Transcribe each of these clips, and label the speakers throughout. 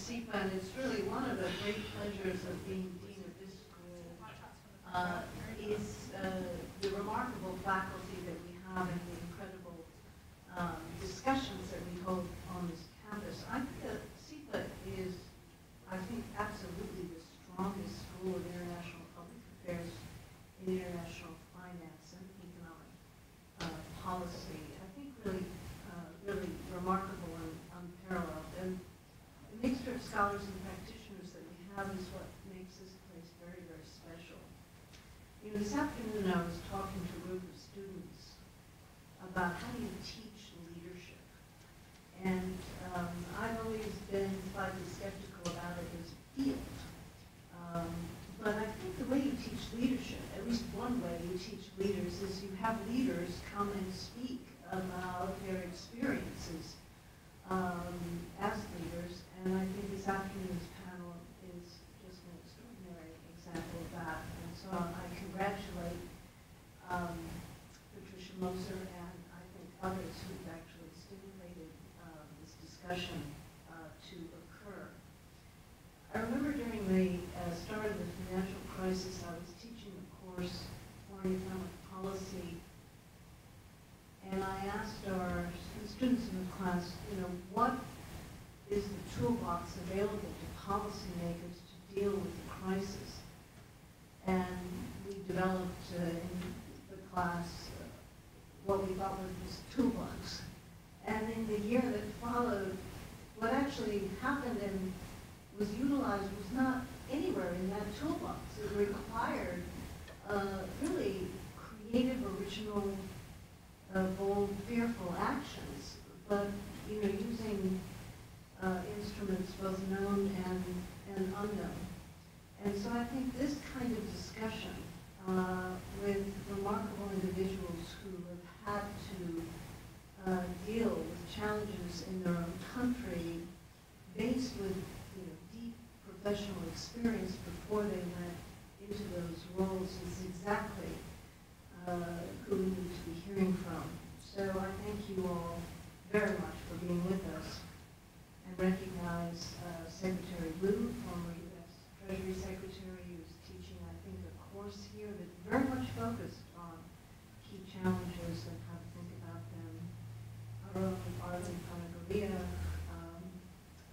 Speaker 1: SEPA, and it's really one of the great pleasures of being dean of this school, is the remarkable faculty that we have and the incredible discussions that we hold on this campus. I think that SEPA is, I think, absolutely the strongest school of international public affairs in international finance and economic policy. I think really, really remarkable and unparalleled. And the mixture of scholars and practitioners that we have is what makes this place very, very special. You know, this afternoon I was talking to a group of students about how do you teach leadership. And I've always been slightly skeptical about it as a field. But I think the way you teach leadership, at least one way you teach leaders, is you have leaders come and speak about their experiences as leaders. And I think this afternoon's panel is just an extraordinary example of that. And so I congratulate Patricia Moser and I think others who've actually stimulated this discussion to occur. I remember during the start of the financial crisis, I was teaching a course, Foreign Economic Policy, and I asked our students in the class, you know, what is the toolbox available to policymakers to deal with the crisis? And we developed in the class what we thought was this toolbox. And in the year that followed, what actually happened and was utilized was not anywhere in that toolbox. It required really creative, original, bold, fearful actions, but you know, using instruments both known and unknown. And so I think this kind of discussion with remarkable individuals who have had to deal with challenges in their own country, based with deep professional experience before they went into those roles, is exactly who we need to be hearing from. So I thank you all very much for being with us, and recognize Secretary Liu, former U.S. Treasury Secretary, who's teaching, I think, a course here that's very much focused on key challenges and how to think about them. Our own Arlen Panaglia,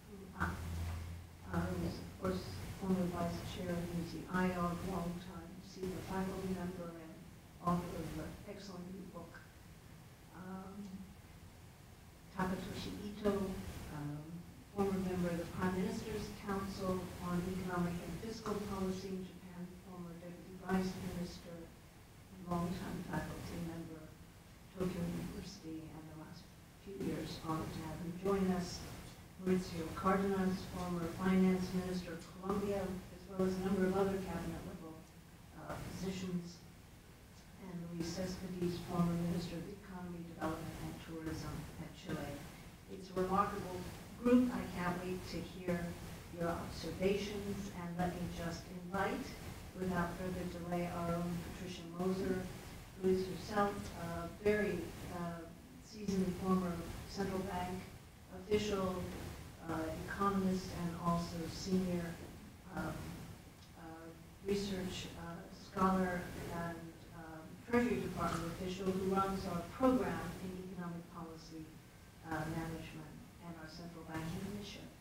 Speaker 1: who is, of course, former Vice Chair of UC IOG, long-time SEPA faculty member and author of an excellent new book. Takatoshi Ito, former member of the Prime Minister's Council on Economic and Fiscal Policy in Japan, former Deputy Vice Minister, and longtime faculty member of Tokyo University, and the last few years honored to have him join us. Mauricio Cardenas, former Finance Minister of Colombia, as well as a number of other cabinet level positions, and Luis Cespedes, former Minister of Economy, Development, and Tourism at Chile. It's a remarkable group. I can't wait to hear your observations, and let me just invite, without further delay, our own Patricia Moser, who is herself a very seasoned former central bank official, economist, and also senior research scholar and Treasury Department official who runs our program in economic policy management and our central banking initiative.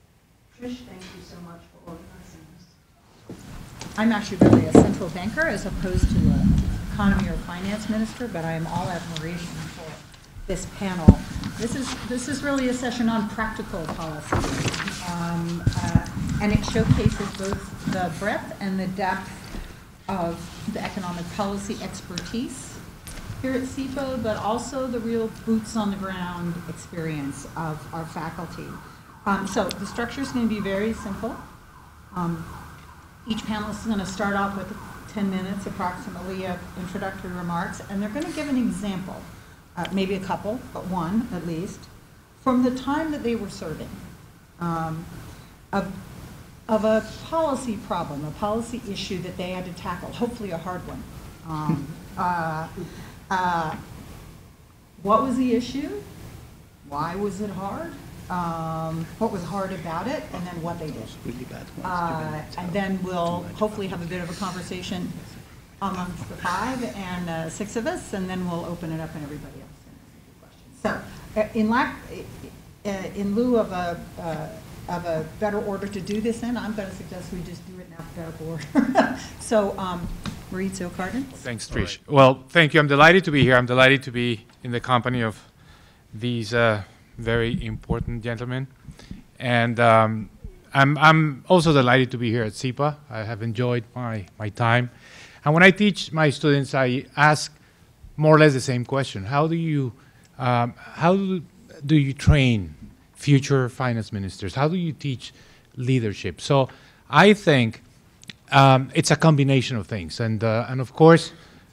Speaker 1: Trish, thank you so much for organizing this.
Speaker 2: I'm actually really a central banker as opposed to an economy or finance minister, but I am all admiration for this panel. This is really a session on practical policy, and it showcases both the breadth and the depth of the economic policy expertise here at SEPA, but also the real boots on the ground experience of our faculty. So the structure is going to be very simple. Each panelist is going to start off with 10 minutes approximately of introductory remarks, and they're going to give an example, maybe a couple, but one at least, from the time that they were serving, of a policy problem, a policy issue that they had to tackle, hopefully a hard one. What was the issue? Why was it hard? what was hard about it, and then what they did.
Speaker 3: Really bad
Speaker 2: And then we'll hopefully have a bit of a conversation amongst the 5 and 6 of us, and then we'll open it up and everybody else can ask questions. So, in lieu of a better order to do this in, I'm going to suggest we just do it in alphabetical order. So, Maurizio Cardin.
Speaker 4: Thanks, Trish. Well, thank you. I'm delighted to be here. I'm delighted to be in the company of these very important gentlemen. And I'm also delighted to be here at SIPA. I have enjoyed my time. And when I teach my students, I ask more or less the same question. How do you train future finance ministers? How do you teach leadership? So I think it's a combination of things. And of course,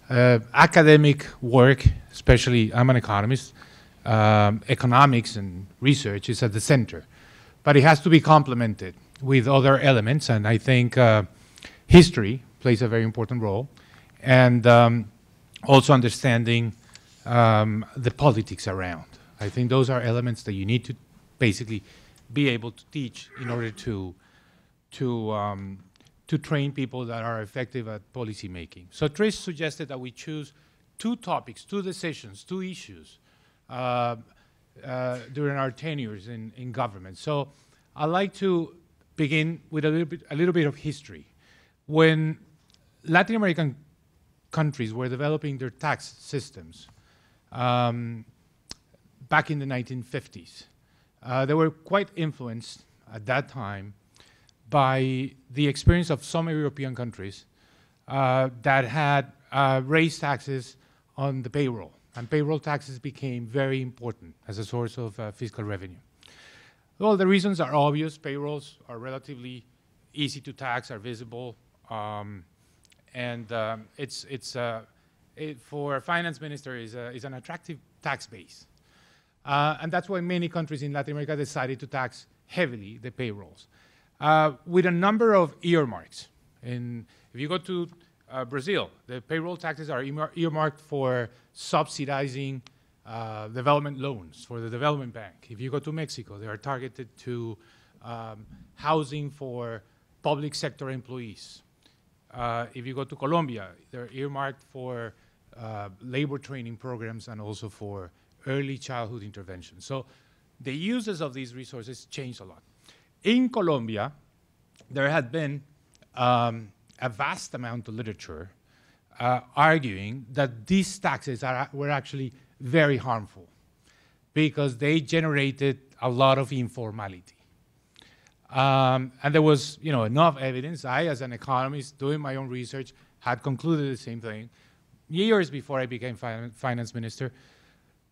Speaker 4: academic work, especially I'm an economist, economics and research is at the center. But it has to be complemented with other elements. And I think history plays a very important role. And also understanding the politics around. I think those are elements that you need to basically be able to teach in order to train people that are effective at policy making. So Trish suggested that we choose 2 topics, 2 decisions, 2 issues during our tenures in government. So I'd like to begin with a little bit of history. When Latin American countries were developing their tax systems back in the 1950s, they were quite influenced at that time by the experience of some European countries that had raised taxes on the payroll. And payroll taxes became very important as a source of fiscal revenue. Well, the reasons are obvious. Payrolls are relatively easy to tax, are visible, and for a finance minister is an attractive tax base. And that's why many countries in Latin America decided to tax heavily the payrolls, with a number of earmarks. If you go to Brazil, the payroll taxes are earmarked for subsidizing development loans for the development bank. If you go to Mexico, they are targeted to housing for public sector employees. If you go to Colombia, they're earmarked for labor training programs and also for early childhood intervention. So the uses of these resources changed a lot. In Colombia, there had been a vast amount of literature arguing that these taxes were actually very harmful because they generated a lot of informality. And there was, enough evidence. I, as an economist, doing my own research, had concluded the same thing years before I became finance minister.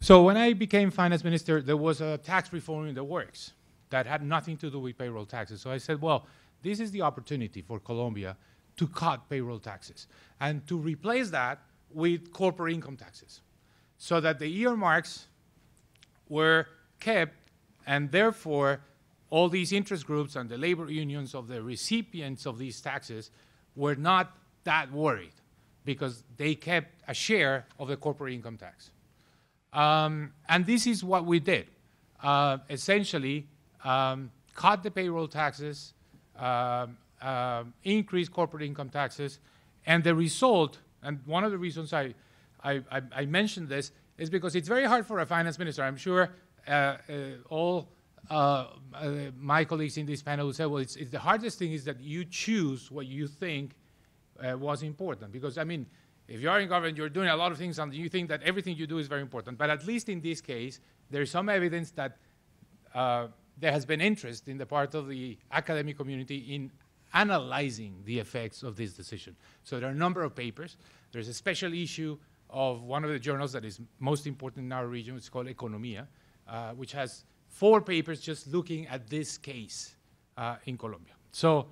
Speaker 4: So when I became finance minister, there was a tax reform in the works that had nothing to do with payroll taxes. So I said, well, this is the opportunity for Colombia to cut payroll taxes and to replace that with corporate income taxes so that the earmarks were kept, and therefore all these interest groups and the labor unions of the recipients of these taxes were not that worried because they kept a share of the corporate income tax. And this is what we did. Essentially, cut the payroll taxes, increase corporate income taxes, and the result, and one of the reasons I mentioned this, is because it's very hard for a finance minister. I'm sure all my colleagues in this panel will say, well, it's the hardest thing is that you choose what you think was important. Because, I mean, if you're in government, you're doing a lot of things, and you think that everything you do is very important. But at least in this case, there's some evidence that there has been interest in the part of the academic community in analyzing the effects of this decision. So there are a number of papers. There's a special issue of one of the journals that is most important in our region. It's called Economía, which has 4 papers just looking at this case in Colombia. So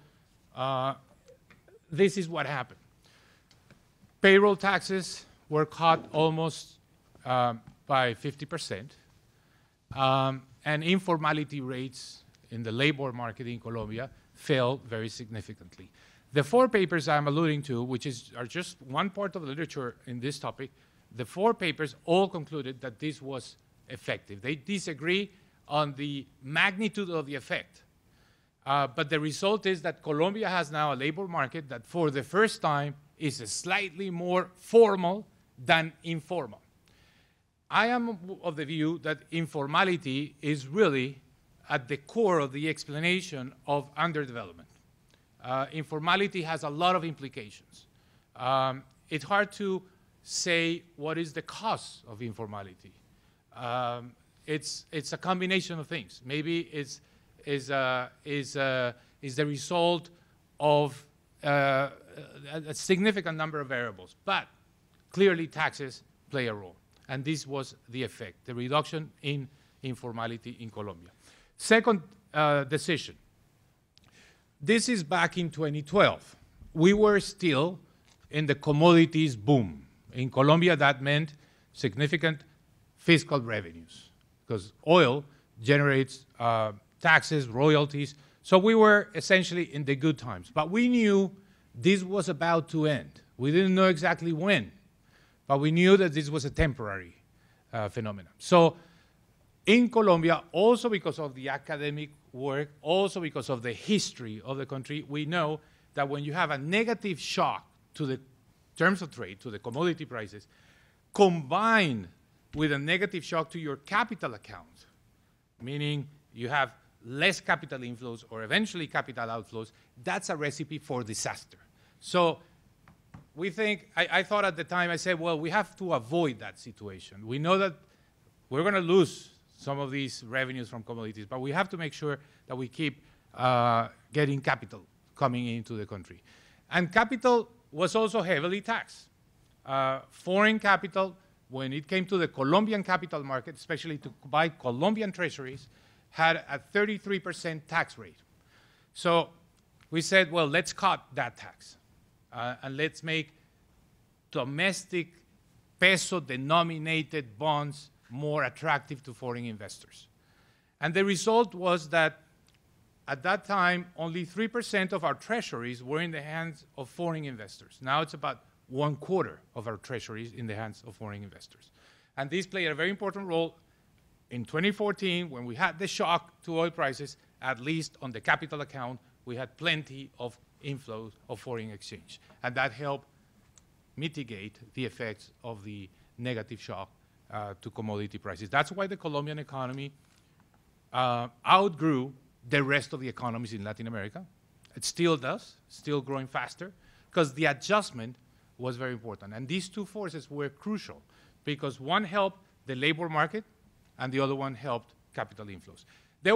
Speaker 4: this is what happened. Payroll taxes were cut almost by 50%, and informality rates in the labor market in Colombia fell very significantly. The 4 papers I'm alluding to, which are just one part of the literature in this topic, the 4 papers all concluded that this was effective. They disagree on the magnitude of the effect. But the result is that Colombia has now a labor market that for the first time is slightly more formal than informal. I am of the view that informality is really at the core of the explanation of underdevelopment. Informality has a lot of implications. It's hard to say what is the cause of informality. It's a combination of things. Maybe it's the result of a significant number of variables, but clearly taxes play a role. And this was the effect, the reduction in informality in Colombia. Second decision. This is back in 2012. We were still in the commodities boom. In Colombia, that meant significant fiscal revenues because oil generates taxes, royalties. So we were essentially in the good times. But we knew this was about to end. We didn't know exactly when, but we knew that this was a temporary phenomenon. So in Colombia, also because of the academic work, also because of the history of the country, we know that when you have a negative shock to the terms of trade, to the commodity prices, combined with a negative shock to your capital account, meaning you have less capital inflows or eventually capital outflows, that's a recipe for disaster. So we think, I thought at the time, I said, well, we have to avoid that situation. We know that we're going to lose some of these revenues from commodities, but we have to make sure that we keep getting capital coming into the country. And capital was also heavily taxed. Foreign capital, when it came to the Colombian capital market, especially to buy Colombian treasuries, had a 33% tax rate. So we said, well, let's cut that tax and let's make domestic peso-denominated bonds more attractive to foreign investors. And the result was that at that time, only 3% of our treasuries were in the hands of foreign investors. Now it's about 1/4 of our treasuries in the hands of foreign investors. And this played a very important role in 2014 when we had the shock to oil prices. At least on the capital account, we had plenty of inflows of foreign exchange. And that helped mitigate the effects of the negative shock to commodity prices. That's why the Colombian economy outgrew the rest of the economies in Latin America. It still does, still growing faster, because the adjustment was very important. And these two forces were crucial, because one helped the labor market, and the other one helped capital inflows. There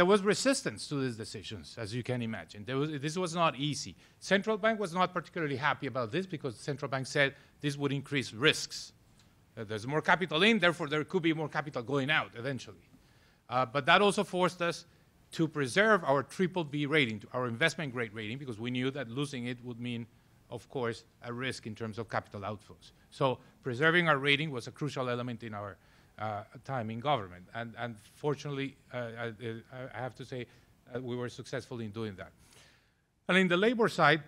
Speaker 4: was resistance to these decisions, as you can imagine. This was not easy. Central bank was not particularly happy about this because the central bank said this would increase risks. There's more capital in, therefore there could be more capital going out eventually. But that also forced us to preserve our BBB rating, our investment grade rating, because we knew that losing it would mean, of course, a risk in terms of capital outflows. So preserving our rating was a crucial element in our time in government. And fortunately, I have to say, we were successful in doing that. And in the labor side,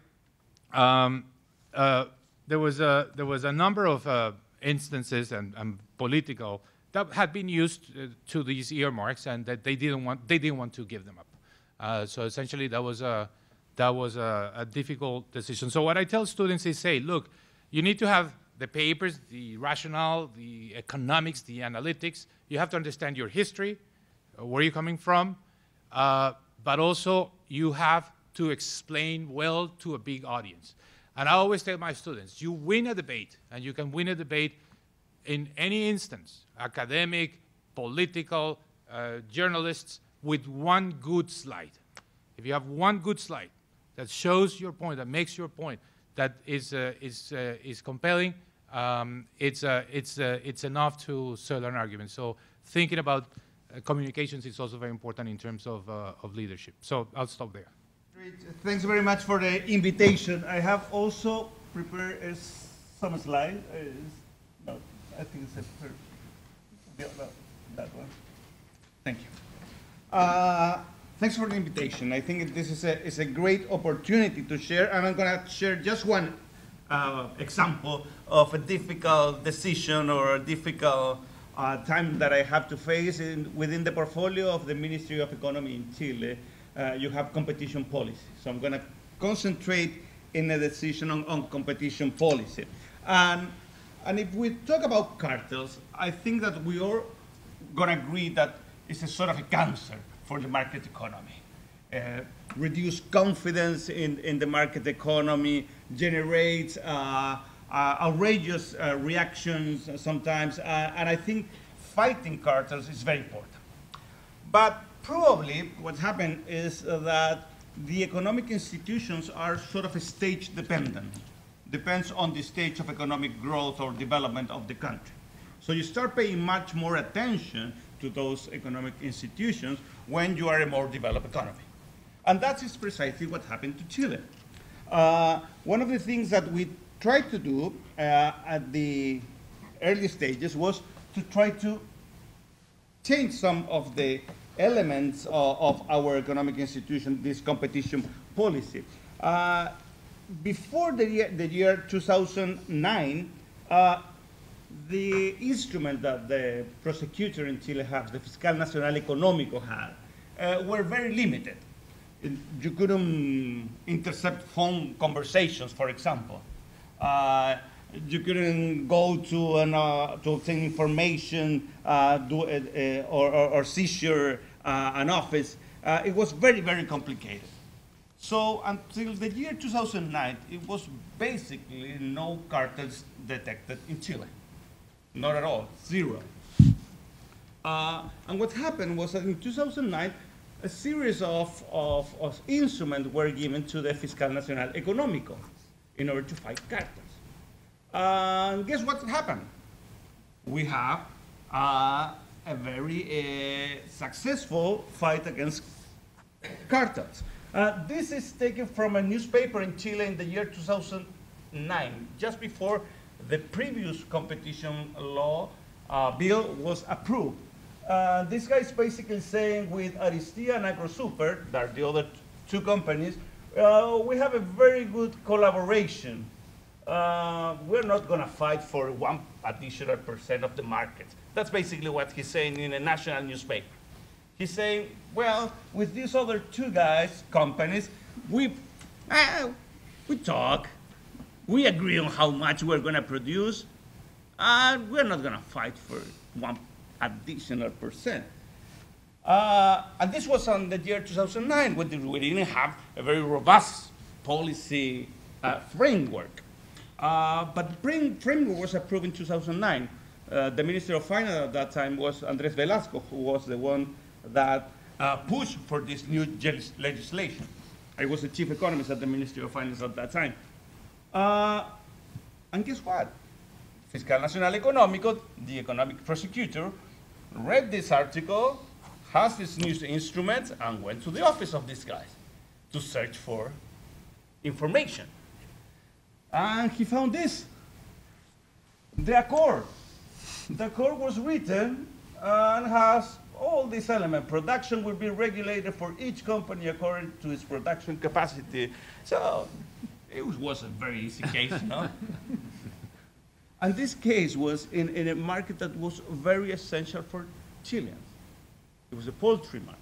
Speaker 4: there was a number of instances and political that had been used to these earmarks, and that they didn't want to give them up. So essentially, that was a difficult decision. So what I tell students is, say, look, you need to have the papers, the rationale, the economics, the analytics. You have to understand your history, where you're coming from, but also you have to explain well to a big audience. And I always tell my students, you win a debate, and you can win a debate in any instance, academic, political, journalists, with one good slide. If you have one good slide that shows your point, that makes your point, that is compelling, it's enough to sell an argument. So thinking about communications is also very important in terms of leadership. So I'll stop there.
Speaker 3: Great. Thanks very much for the invitation. I have also prepared some slides. No, I think it's that one. Thank you. Thanks for the invitation. I think this is a great opportunity to share, and I'm going to share just one example of a difficult decision or a difficult time that I have to face within the portfolio of the Ministry of Economy in Chile. You have competition policy. So I'm going to concentrate in a decision on competition policy. And if we talk about cartels, I think that we are going to agree that it's a sort of a cancer for the market economy. Reduce confidence in the market economy, generates outrageous reactions sometimes, and I think fighting cartels is very important. But probably what happened is that the economic institutions are sort of stage dependent. Depends on the stage of economic growth or development of the country. So you start paying much more attention to those economic institutions when you are a more developed economy. And that is precisely what happened to Chile. One of the things that we tried to do at the early stages was to try to change some of the elements of our economic institution, this competition policy. Before the year 2009, the instrument that the prosecutor in Chile has, the Fiscal Nacional Económico had, were very limited. You couldn't intercept phone conversations, for example. You couldn't go to obtain information, or seizure an office. It was very, very complicated. So until the year 2009, it was basically no cartels detected in Chile. Not at all, zero. And what happened was that in 2009, a series of instruments were given to the Fiscal Nacional Económico in order to fight cartels. And guess what happened? We have a very successful fight against cartels. This is taken from a newspaper in Chile in the year 2009, just before the previous competition law bill was approved. This guy is basically saying with Aristia and AgroSuper, that are the other two companies, we have a very good collaboration. We're not going to fight for 1 additional % of the market. That's basically what he's saying in a national newspaper. He's saying, well, with these other two guys, companies, we talk, we agree on how much we're going to produce, and we're not going to fight for 1 additional %. And this was on the year 2009, when we didn't have a very robust policy framework. But the framework was approved in 2009. The Minister of Finance at that time was Andrés Velasco, who was the one that pushed for this new legislation. I was the chief economist at the Ministry of Finance at that time. And guess what? Fiscal Nacional Económico, the economic prosecutor, read this article, has this new instrument, and went to the office of these guys to search for information. And he found this, the accord. The accord was written and has all these elements. Production will be regulated for each company according to its production capacity. So it was a very easy case, no? And this case was in a market that was very essential for Chileans. It was a poultry market.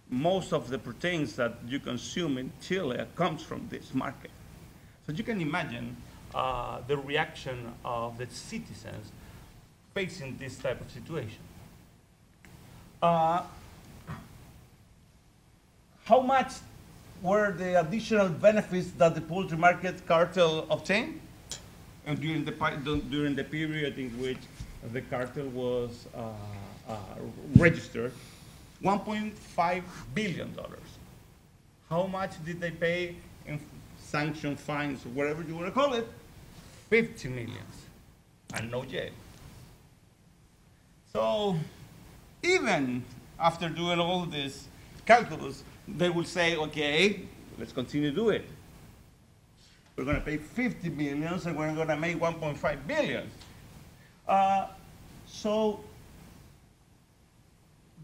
Speaker 3: Most of the proteins that you consume in Chile comes from this market. So you can imagine the reaction of the citizens facing this type of situation. How much were the additional benefits that the poultry market cartel obtained? And during the period in which the cartel was registered, $1.5 billion. How much did they pay in sanction fines, whatever you want to call it? 50 million, and no jail. So even after doing all this calculus, they will say, okay, let's continue to do it. We're going to pay 50 million and we're going to make 1.5 billion. So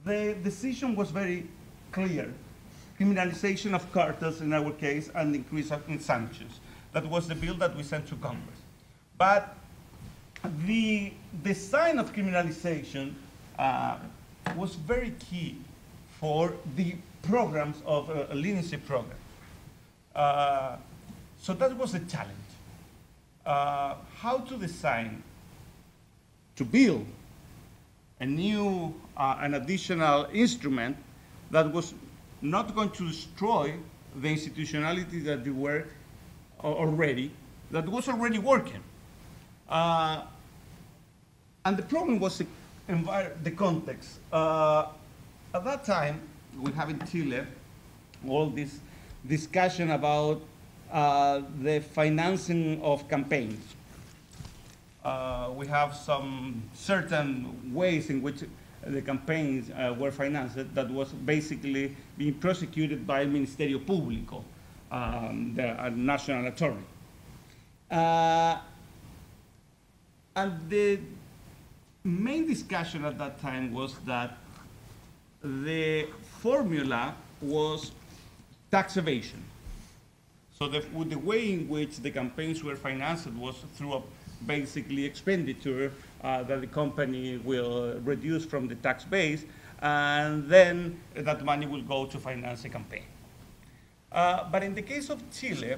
Speaker 3: the decision was very clear. Criminalization of cartels in our case and increase in sanctions. That was the bill that we sent to Congress. But the design of criminalization was very key for the programs of a leniency program. So that was a challenge. How to design, to build a new, an additional instrument that was not going to destroy the institutionality that you were already, that was already working. And the problem was the context. At that time, we have in Chile all this discussion about the financing of campaigns. We have some certain ways in which the campaigns were financed that was basically being prosecuted by el Ministerio Público, the national attorney. And the main discussion at that time was that the formula was tax evasion. So the way in which the campaigns were financed was through a basically expenditure that the company will reduce from the tax base, and then that money will go to finance a campaign. But in the case of Chile,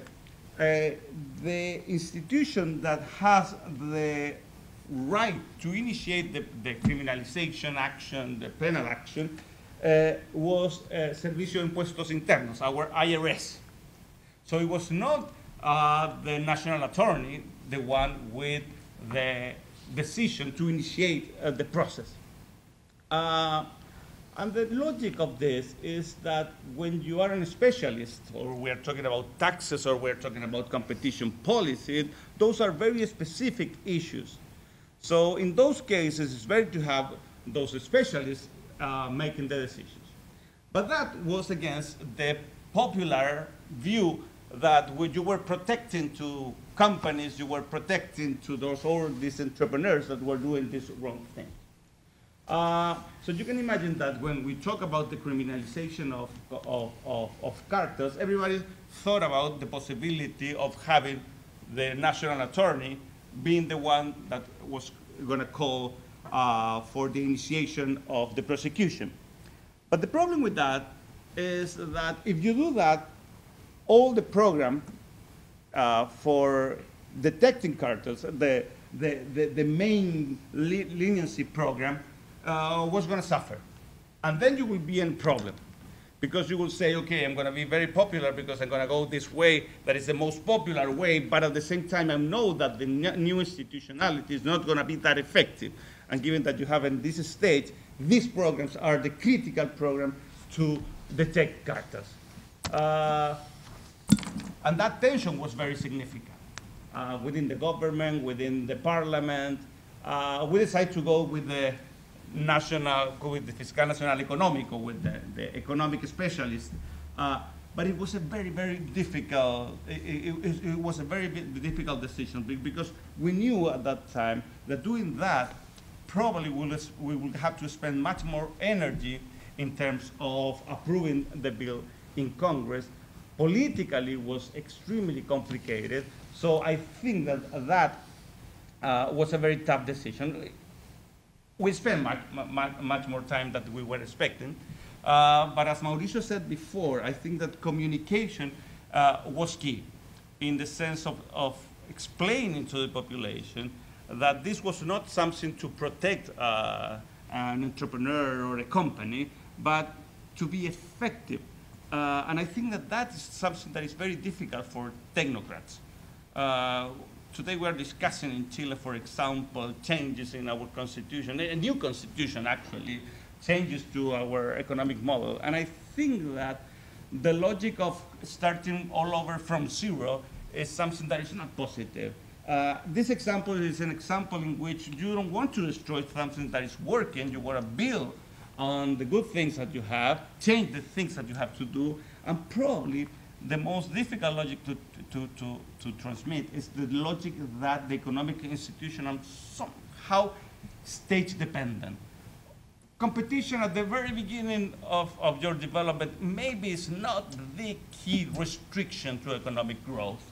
Speaker 3: the institution that has the right to initiate the criminalization action, the penal action, was Servicio de Impuestos Internos, our IRS. So it was not the national attorney, the one with the decision to initiate the process. And the logic of this is that when you are a specialist, or we're talking about taxes, or we're talking about competition policy, those are very specific issues. So in those cases, it's better to have those specialists making the decisions. But that was against the popular view that when you were protecting to companies, you were protecting to those all these entrepreneurs that were doing this wrong thing. So you can imagine that when we talk about the criminalization of cartels, everybody thought about the possibility of having the national attorney being the one that was going to call for the initiation of the prosecution. But the problem with that is that if you do that, all the program for detecting cartels, the main leniency program, was going to suffer. And then you will be in problem, because you will say, okay, I'm going to be very popular because I'm going to go this way that is the most popular way, but at the same time I know that the new institutionality is not going to be that effective. And given that you have in this stage, these programs are the critical program to detect cartels. And that tension was very significant within the government, within the parliament. We decided to go with the Fiscal Nacional Económico, with the economic specialist. But it was a very, very difficult, it was a very difficult decision, because we knew at that time that doing that, probably we would have to spend much more energy in terms of approving the bill in Congress. Politically, was extremely complicated. So I think that was a very tough decision. We spent much more time than we were expecting. But as Mauricio said before, I think that communication was key, in the sense of explaining to the population that this was not something to protect an entrepreneur or a company, but to be effective. And I think that is something that is very difficult for technocrats. Today we are discussing in Chile, for example, changes in our constitution, a new constitution actually, changes to our economic model. And I think that the logic of starting all over from zero is something that is not positive. This example is an example in which you don't want to destroy something that is working. You want to build on the good things that you have, change the things that you have to do, and probably the most difficult logic to transmit is the logic that the economic institution are somehow stage-dependent. Competition at the very beginning of your development maybe is not the key restriction to economic growth,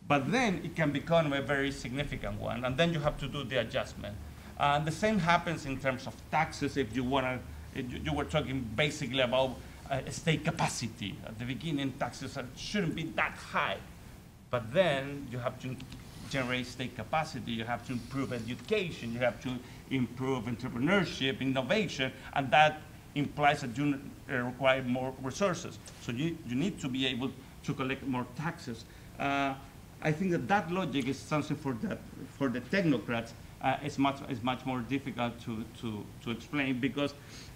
Speaker 3: But then it can become a very significant one, and then you have to do the adjustment. The same happens in terms of taxes. If you want to, you were talking basically about state capacity. At the beginning, taxes shouldn't be that high, but then you have to generate state capacity. You have to improve education. You have to improve entrepreneurship, innovation, and that implies that you require more resources. So you need to be able to collect more taxes. I think that logic is something for the technocrats. It's much more difficult to explain, because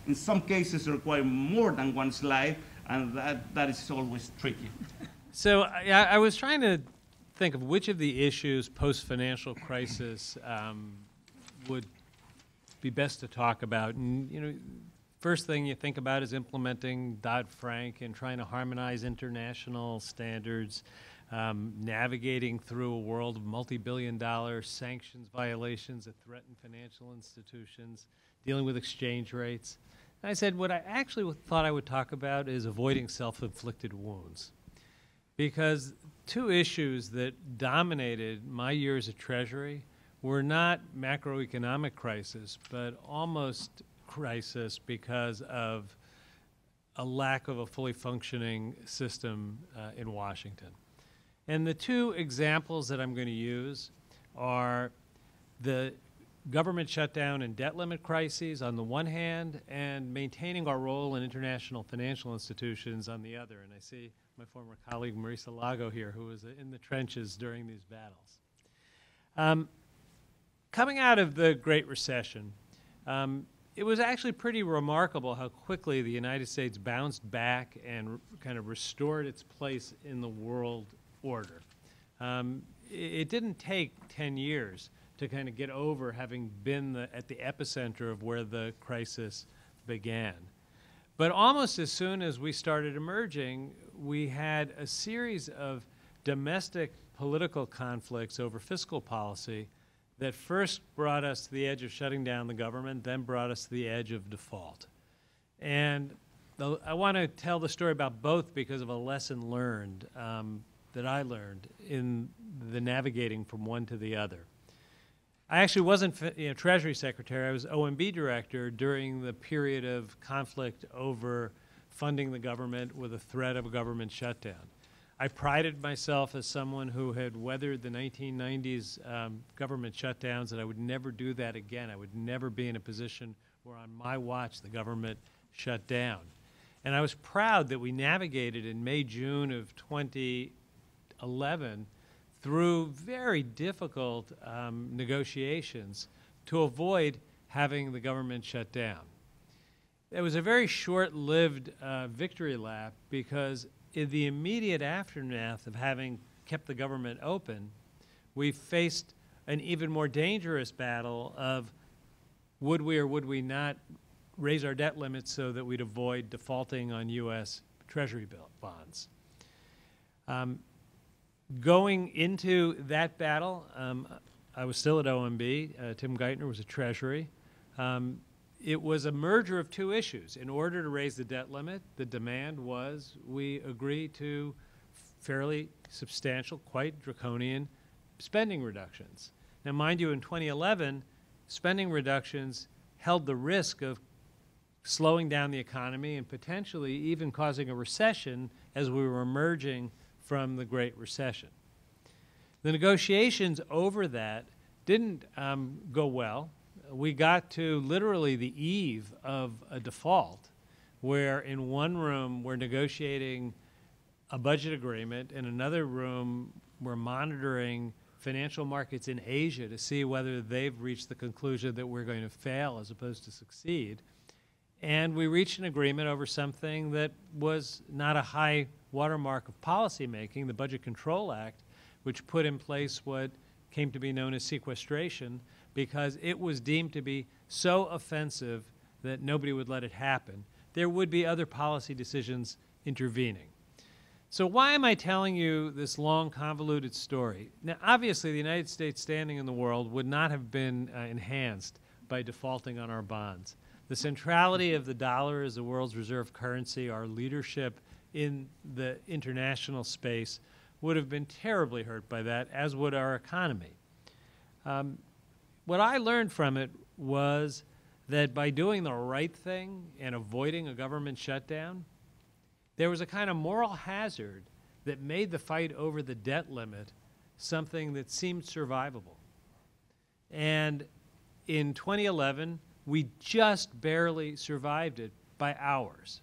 Speaker 3: in some cases it requires more than one slide, and that is always tricky.
Speaker 5: So I was trying to think of which of the issues post-financial crisis would be best to talk about. And first thing you think about is implementing Dodd-Frank and trying to harmonize international standards, navigating through a world of multi-billion-dollar sanctions violations that threaten financial institutions, dealing with exchange rates. And I said what I actually thought I would talk about is avoiding self-inflicted wounds. Because two issues that dominated my years at Treasury were not macroeconomic crisis, but almost crisis because of a lack of a fully functioning system in Washington. And the two examples that I'm going to use are the government shutdown and debt limit crises on the one hand, and maintaining our role in international financial institutions on the other. And I see my former colleague Marisa Lago here, who was in the trenches during these battles. Coming out of the Great Recession, it was actually pretty remarkable how quickly the United States bounced back and kind of restored its place in the world order. It didn't take 10 years to kind of get over having been at the epicenter of where the crisis began. But almost as soon as we started emerging, we had a series of domestic political conflicts over fiscal policy that first brought us to the edge of shutting down the government, then brought us to the edge of default. And I want to tell the story about both because of a lesson learned that I learned in the navigating from one to the other. I actually wasn't Treasury Secretary. I was OMB Director during the period of conflict over funding the government with a threat of a government shutdown. I prided myself as someone who had weathered the 1990s government shutdowns, and I would never do that again. I would never be in a position where on my watch the government shut down. And I was proud that we navigated in May, June of 2011 through very difficult negotiations to avoid having the government shut down. It was a very short-lived victory lap because in the immediate aftermath of having kept the government open, we faced an even more dangerous battle of would we or would we not raise our debt limits so that we'd avoid defaulting on U.S. Treasury bonds. Going into that battle, I was still at OMB. Tim Geithner was at Treasury. It was a merger of two issues. In order to raise the debt limit, the demand was we agree to fairly substantial, quite draconian spending reductions. Now, mind you, in 2011, spending reductions held the risk of slowing down the economy and potentially even causing a recession as we were emerging from the Great Recession. The negotiations over that didn't go well. We got to literally the eve of a default, where in one room we're negotiating a budget agreement, in another room we're monitoring financial markets in Asia to see whether they've reached the conclusion that we're going to fail as opposed to succeed. And we reached an agreement over something that was not a high watermark of policymaking, the Budget Control Act, which put in place what came to be known as sequestration, because it was deemed to be so offensive that nobody would let it happen. There would be other policy decisions intervening. So why am I telling you this long, convoluted story? Now, obviously, the United States' standing in the world would not have been enhanced by defaulting on our bonds. The centrality of the dollar as the world's reserve currency, our leadership in the international space, would have been terribly hurt by that, as would our economy. What I learned from it was that by doing the right thing and avoiding a government shutdown, there was a kind of moral hazard that made the fight over the debt limit something that seemed survivable. And in 2011, we just barely survived it by hours.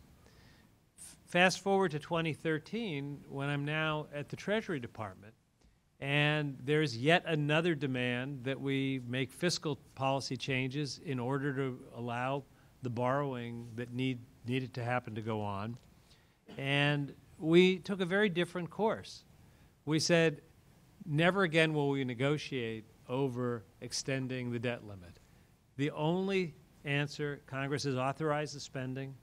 Speaker 5: Fast forward to 2013, when I'm now at the Treasury Department, and there's yet another demand that we make fiscal policy changes in order to allow the borrowing that needed to happen to go on. And we took a very different course. We said, never again will we negotiate over extending the debt limit. The only answer, Congress has authorized the spending,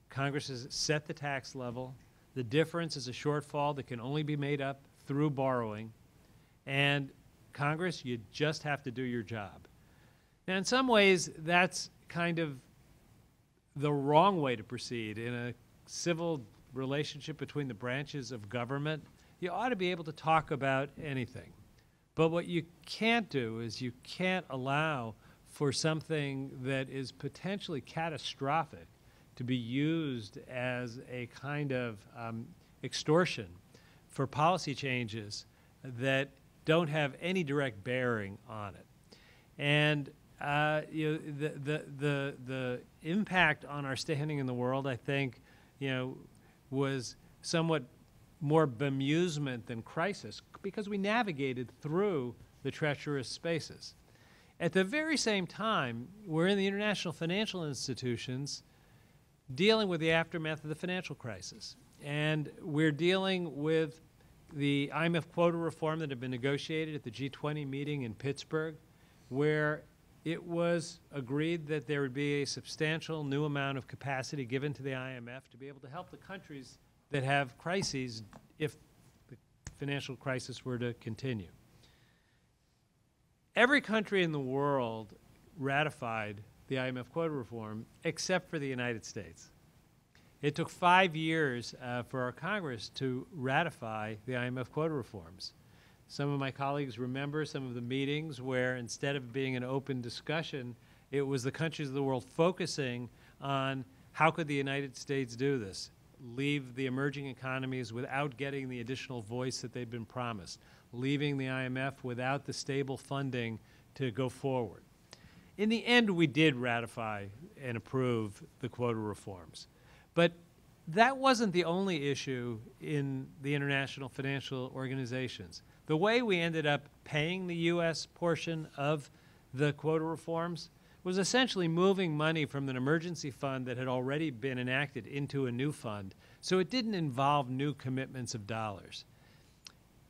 Speaker 5: Congress has set the tax level, the difference is a shortfall that can only be made up through borrowing, and Congress, you just have to do your job. Now, in some ways, that's kind of the wrong way to proceed. In a civil relationship between the branches of government, you ought to be able to talk about anything. But what you can't do is you can't allow for something that is potentially catastrophic to be used as a kind of extortion for policy changes that don't have any direct bearing on it. And you know, the impact on our standing in the world, I think, you know, was somewhat more bemusement than crisis, because we navigated through the treacherous spaces. At the very same time, we're in the international financial institutions dealing with the aftermath of the financial crisis. And we're dealing with the IMF quota reform that had been negotiated at the G20 meeting in Pittsburgh, where it was agreed that there would be a substantial new amount of capacity given to the IMF to be able to help the countries that have crises if the financial crisis were to continue. Every country in the world ratified the IMF quota reform except for the United States. It took 5 years for our Congress to ratify the IMF quota reforms. Some of my colleagues remember some of the meetings where, instead of being an open discussion, it was the countries of the world focusing on how could the United States do this, leave the emerging economies without getting the additional voice that they'd been promised, leaving the IMF without the stable funding to go forward. In the end, we did ratify and approve the quota reforms. But that wasn't the only issue in the international financial organizations. The way we ended up paying the U.S. portion of the quota reforms was essentially moving money from an emergency fund that had already been enacted into a new fund, so it didn't involve new commitments of dollars.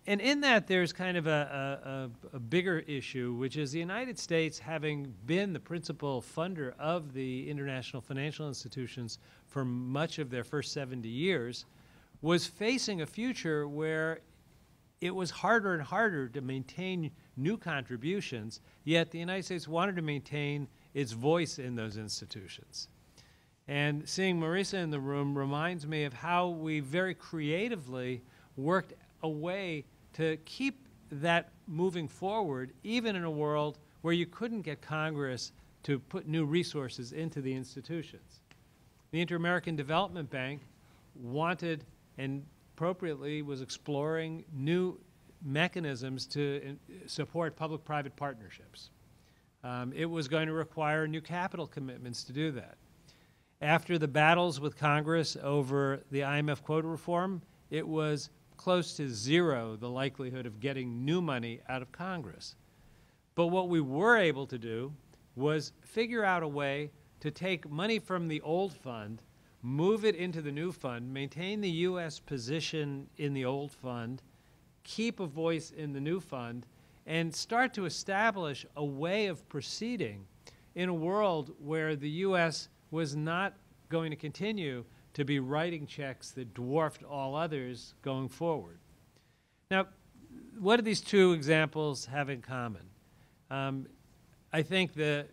Speaker 5: And in that, there's kind of a bigger issue, which is the United States, having been the principal funder of the international financial institutions for much of their first 70 years, was facing a future where it was harder and harder to maintain new contributions, yet the United States wanted to maintain its voice in those institutions. And seeing Marisa in the room reminds me of how we very creatively worked a way to keep that moving forward, even in a world where you couldn't get Congress to put new resources into the institutions. The Inter-American Development Bank wanted and appropriately was exploring new mechanisms to support public-private partnerships. It was going to require new capital commitments to do that. After the battles with Congress over the IMF quota reform, it was close to zero the likelihood of getting new money out of Congress. But what we were able to do was figure out a way to take money from the old fund, move it into the new fund, maintain the U.S. position in the old fund, keep a voice in the new fund, and start to establish a way of proceeding in a world where the U.S. was not going to continue to be writing checks that dwarfed all others going forward. Now, what do these two examples have in common? I think the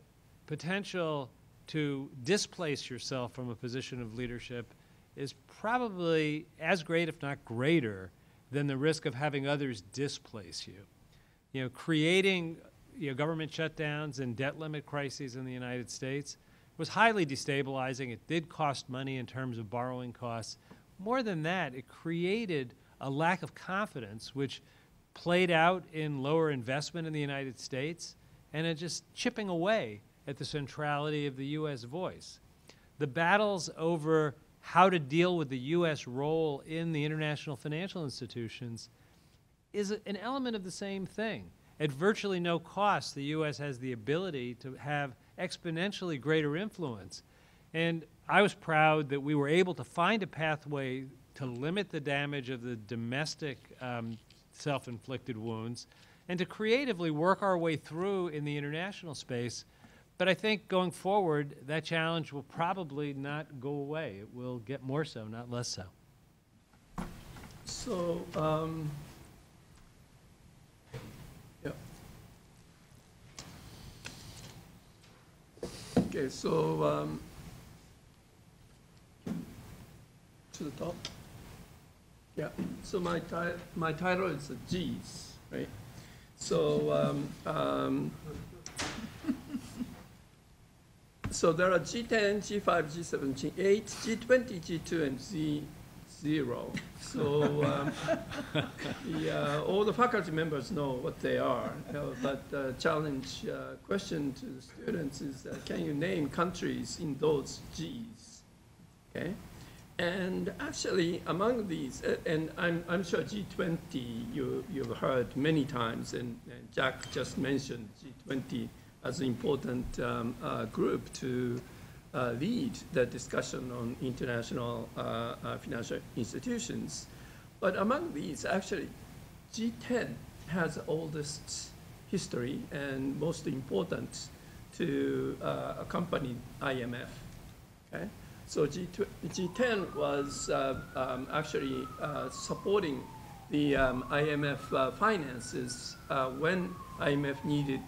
Speaker 5: potential to displace yourself from a position of leadership is probably as great, if not greater, than the risk of having others displace you. You know, creating government shutdowns and debt limit crises in the United States was highly destabilizing. It did cost money in terms of borrowing costs. More than that, it created a lack of confidence, which played out in lower investment in the United States, and it just chipping away at the centrality of the U.S. voice. The battles over how to deal with the U.S. role in the international financial institutions is an element of the same thing. At virtually no cost, the U.S. has the ability to have exponentially greater influence. And I was proud that we were able to find a pathway to limit the damage of the domestic self-inflicted wounds and to creatively work our way through in the international space. But I think going forward, that challenge will probably not go away. It will get more so, not less so.
Speaker 6: So, yeah. Okay, so to the top. Yeah. So my title is the G's, right? So so there are G10, G5, G7, G8, G20, G2, and Z0. So all the faculty members know what they are. But the challenge question to the students is, can you name countries in those Gs? Okay. And actually, among these, and I'm sure G20 you've heard many times, and Jack just mentioned G20 as an important group to lead the discussion on international financial institutions. But among these, actually, G10 has the oldest history and most important to accompany IMF. Okay? So G10 was actually supporting the IMF finances when IMF needed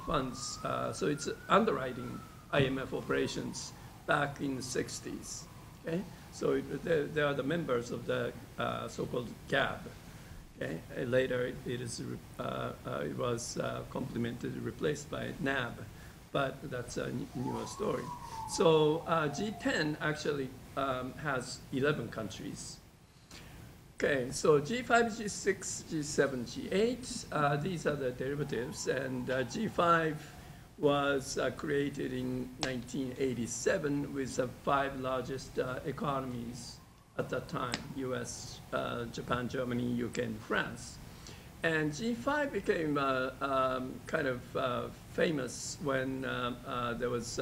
Speaker 6: funds. So it's underwriting IMF operations back in the 60s. Okay? So they are the members of the so-called GAB. Okay? Later it was complemented, replaced by NAB, but that's a newer story. So G10 actually has 11 countries. Okay, so G5, G6, G7, G8, these are the derivatives, and G5 was created in 1987 with the 5 largest economies at that time: US, Japan, Germany, UK, and France. And G5 became kind of famous when there was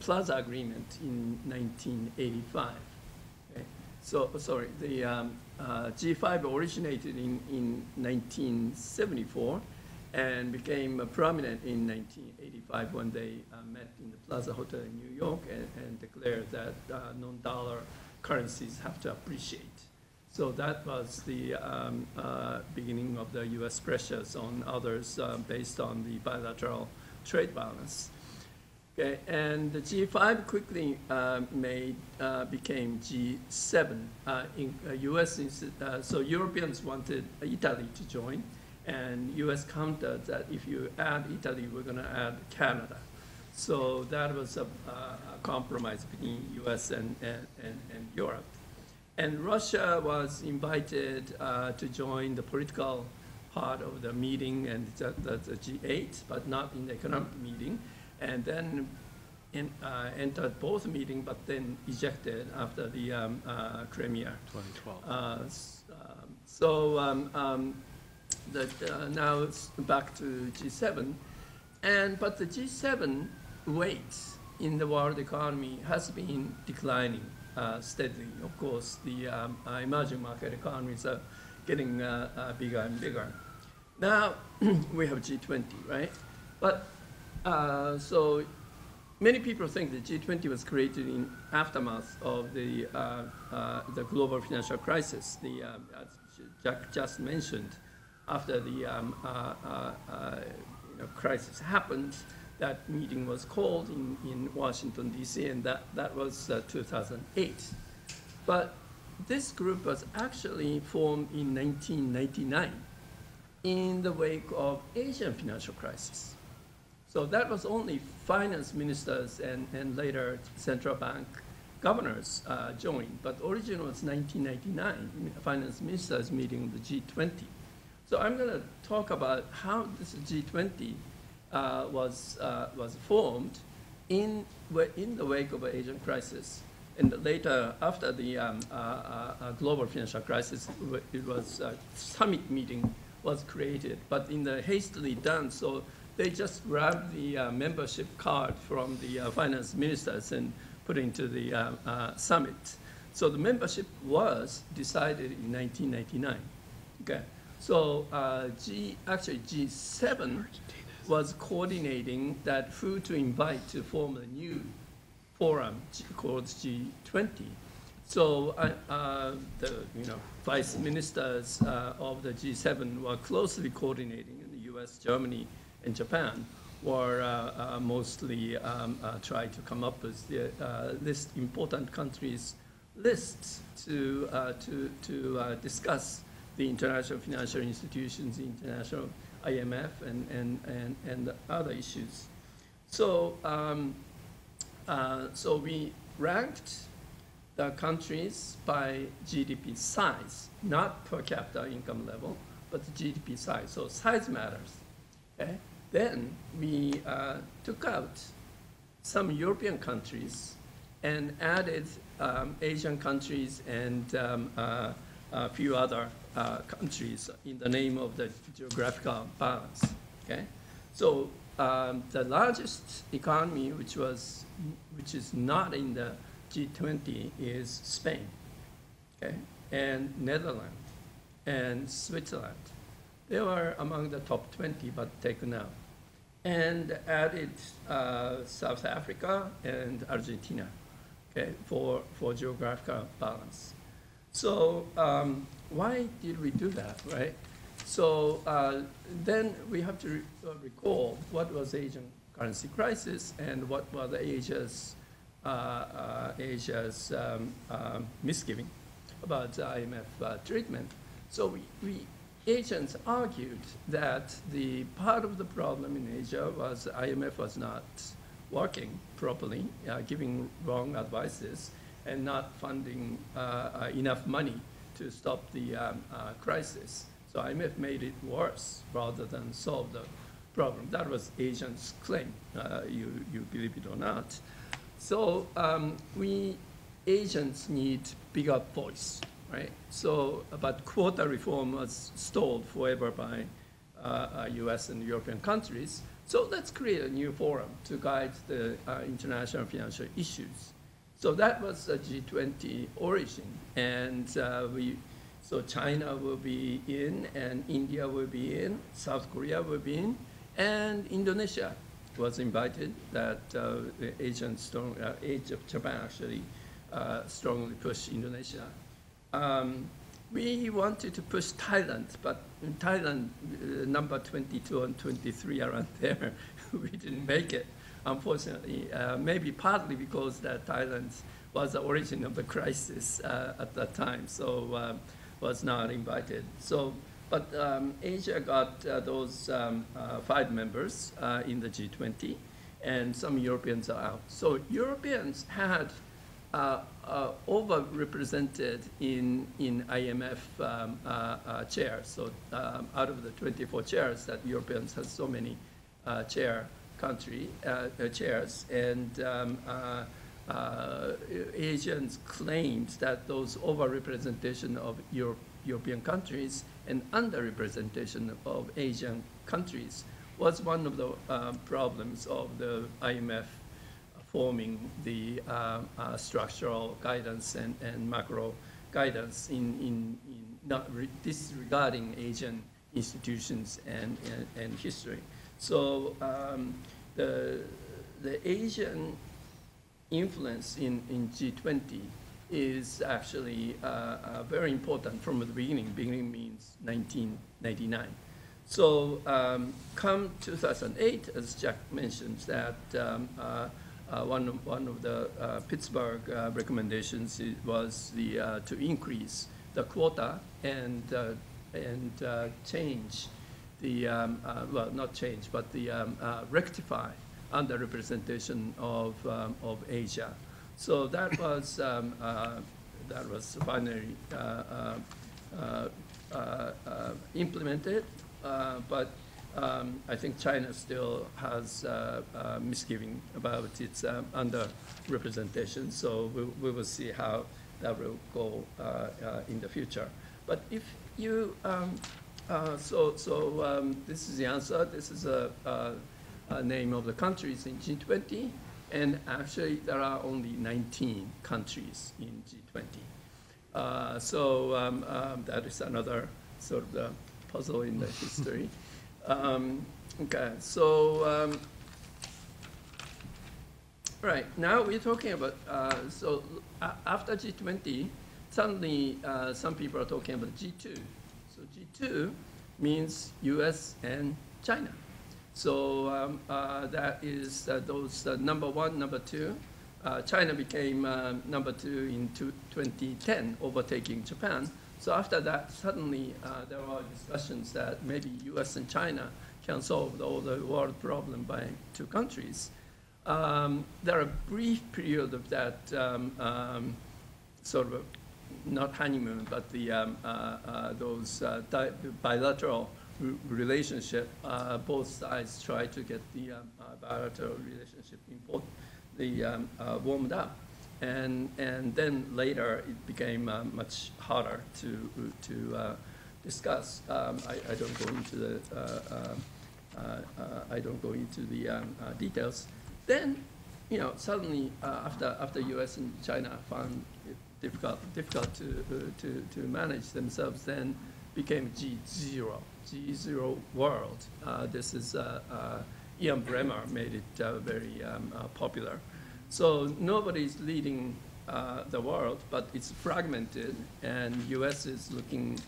Speaker 6: Plaza Agreement in 1985. Okay. So, sorry, the G5 originated in 1974 and became prominent in 1985 when they met in the Plaza Hotel in New York and declared that non-dollar currencies have to appreciate. So that was the beginning of the U.S. pressures on others based on the bilateral trade balance. Okay, and the G5 quickly became G7. In U.S. So Europeans wanted Italy to join, and U.S. countered that if you add Italy, we're going to add Canada. So that was a compromise between U.S. and Europe. And Russia was invited to join the political part of the meeting, and that's the G8, but not in the economic meeting, and then entered both meetings, but then ejected after the Crimea.
Speaker 5: 2012.
Speaker 6: Now it's back to G7, but the G7 weight in the world economy has been declining steadily. Of course, the emerging market economies are getting bigger and bigger. Now we have G20, right? But so many people think that G20 was created in aftermath of the global financial crisis. As Jack just mentioned, after the crisis happened, that meeting was called in Washington, D.C., and that was 2008. But this group was actually formed in 1999 in the wake of Asian financial crisis. So that was only finance ministers and later central bank governors joined, but originally was 1999, finance ministers meeting the G20. So I'm going to talk about how this G20 was formed in the wake of the Asian crisis. And later, after the global financial crisis, it was a summit meeting was created, but in the hastily done, so they just grabbed the membership card from the finance ministers and put it into the summit. So the membership was decided in 1999. Okay, so actually G7 was coordinating that who to invite to form a new forum called G20. So the vice ministers of the G7 were closely coordinating in the U.S., Germany, and Japan, were mostly trying to come up with the important countries lists to discuss the international financial institutions, the international IMF, and other issues. So so we ranked the countries by GDP size, not per capita income level, but the GDP size. So size matters. Okay? Then we took out some European countries and added Asian countries and a few other countries in the name of the geographical balance. Okay? So the largest economy, which is not in the G20, is Spain, okay, and Netherlands, and Switzerland. They were among the top 20, but taken out, and added South Africa and Argentina, okay, for geographical balance. So why did we do that, right? So then we have to recall what was Asian currency crisis and what was Asia's misgiving about the IMF treatment. So we Asians argued that the part of the problem in Asia was IMF was not working properly, giving wrong advices, and not funding enough money to stop the crisis. So IMF made it worse rather than solve the problem. That was Asians' claim, you believe it or not. So we Asians need bigger voice, right? So, but quota reform was stalled forever by US and European countries. So let's create a new forum to guide the international financial issues. So that was the G20 origin. And so China will be in, and India will be in, South Korea will be in, and Indonesia was invited. That Japan actually strongly pushed Indonesia. We wanted to push Thailand, but in Thailand, number 22 and 23 around there, we didn't make it, unfortunately. Maybe partly because that Thailand was the origin of the crisis at that time, so was not invited. So, but Asia got those 5 members in the G20, and some Europeans are out. So Europeans had overrepresented in IMF chairs. So out of the 24 chairs that Europeans have so many chairs, and Asians claimed that those overrepresentation of European countries and underrepresentation of Asian countries was one of the problems of the IMF forming the structural guidance and macro guidance in not disregarding Asian institutions and history. So the Asian influence in G20 is actually very important from the beginning. Beginning means 1999. So come 2008, as Jack mentioned, that one of the Pittsburgh recommendations was to increase the quota and change the well, not change, but the rectify underrepresentation of Asia. So that was finally implemented, but I think China still has misgiving about its underrepresentation. So we will see how that will go in the future. But if you this is the answer. This is a name of the countries in G20, and actually there are only 19 countries in G20. That is another sort of the puzzle in the history. Okay, so right now we're talking about after G20, suddenly some people are talking about G2. So G2 means U.S. and China. So that is those number one, number two. China became number two in 2010, overtaking Japan. So after that, suddenly there are discussions that maybe U.S. and China can solve all the world problem by two countries. There are a brief period of that sort of not honeymoon, but the those bilateral relationship. Both sides try to get the bilateral relationship warmed up. And then later it became much harder to discuss. I don't go into the details. Then, suddenly after U.S. and China found it difficult to manage themselves, then became G0 world. This is Ian Bremmer made it very popular. So nobody's leading the world, but it's fragmented, and U.S. is looking,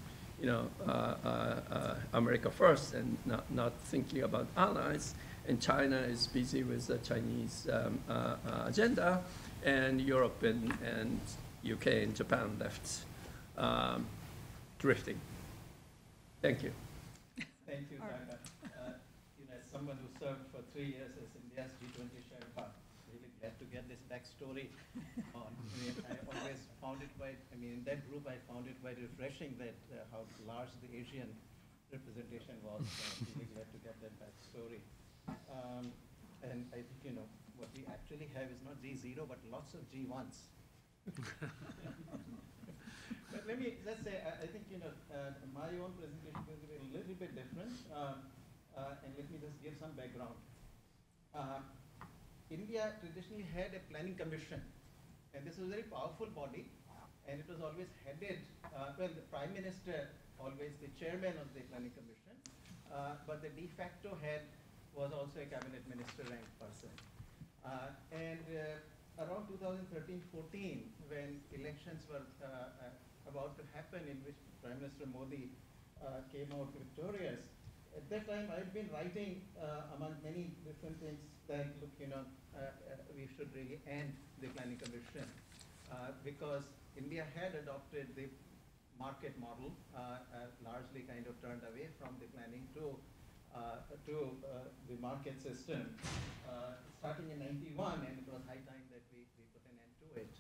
Speaker 6: America first and not thinking about allies, and China is busy with the Chinese agenda, and Europe and UK and Japan left drifting. Thank you.
Speaker 7: Thank you, Taka. As someone who served for 3 years as India's G20 Sherpa, really glad to get this backstory on. I always found it quite, in that group I found it quite refreshing that how large the Asian representation was. Really glad to get that backstory. And I think, what we actually have is not G0, but lots of G1s. But let me just say, I think, my own presentation is going to be a little bit different. And let me just give some background. India traditionally had a planning commission, and this was a very powerful body, and it was always headed, the prime minister always the chairman of the planning commission, but the de facto head was also a cabinet minister ranked person. Around 2013-14, when elections were about to happen, in which Prime Minister Modi came out victorious, at that time I'd been writing among many different things that, look, we should really end the planning commission because India had adopted the market model, largely kind of turned away from the planning to the market system, starting in '91, and it was high time that we put an end to it.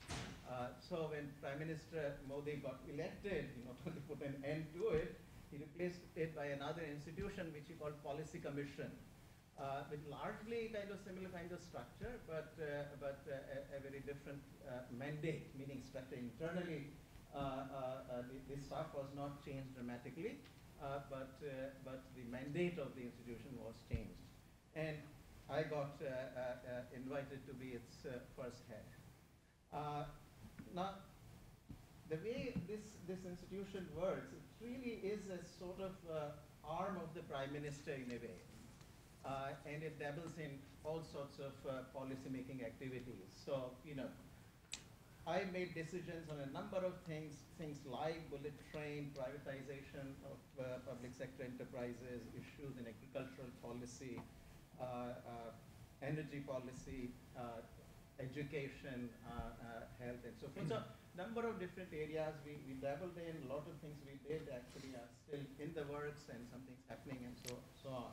Speaker 7: So when Prime Minister Modi got elected, he not only put an end to it, he replaced it by another institution which he called Policy Commission, with largely kind of similar kind of structure, but a very different mandate, meaning structure internally. The staff was not changed dramatically, but the mandate of the institution was changed. And I got invited to be its first head. Now, the way this institution works, it really is a sort of arm of the Prime Minister in a way. And it dabbles in all sorts of policy-making activities. So, I made decisions on a number of things like bullet train, privatization of public sector enterprises, issues in agricultural policy, energy policy, education, health, and so forth. So, number of different areas we dabbled in. A lot of things we did actually are still in the works, and something's happening, and so on.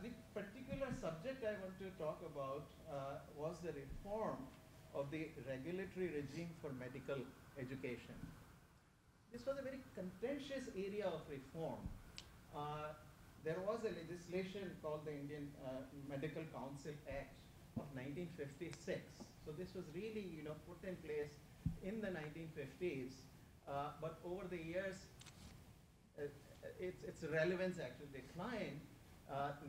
Speaker 7: The particular subject I want to talk about was the reform of the regulatory regime for medical education. This was a very contentious area of reform. There was a legislation called the Indian Medical Council Act of 1956. So this was really, put in place in the 1950s. But over the years, its relevance actually declined.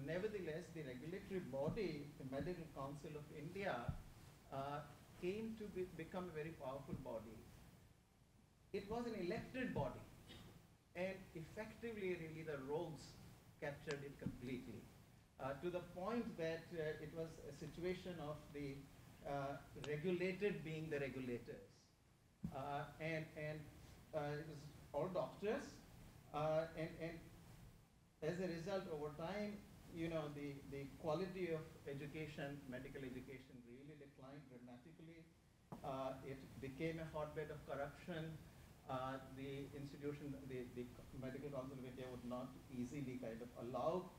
Speaker 7: Nevertheless, the regulatory body, the Medical Council of India, came to become a very powerful body. It was an elected body, and effectively, really, the rogues captured it completely, to the point that it was a situation of the regulated being the regulators. And it was all doctors, and as a result, over time, the quality of education, medical education, really declined dramatically. It became a hotbed of corruption. The institution, the Medical Council of India would not easily kind of allow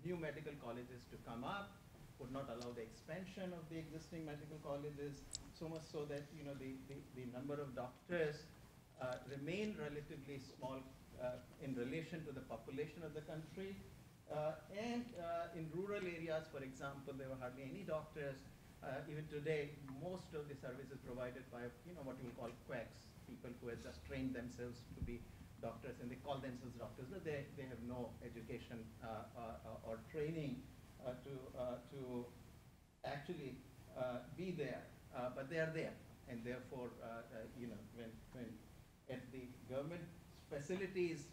Speaker 7: new medical colleges to come up, would not allow the expansion of the existing medical colleges, so much so that the number of doctors remained relatively small in relation to the population of the country. And in rural areas, for example, there were hardly any doctors. Even today, most of the services provided by what you will call quacks, people who have just trained themselves to be doctors, and they call themselves doctors, but they have no education or training to actually be there. But they are there, and therefore, when at the government facilities,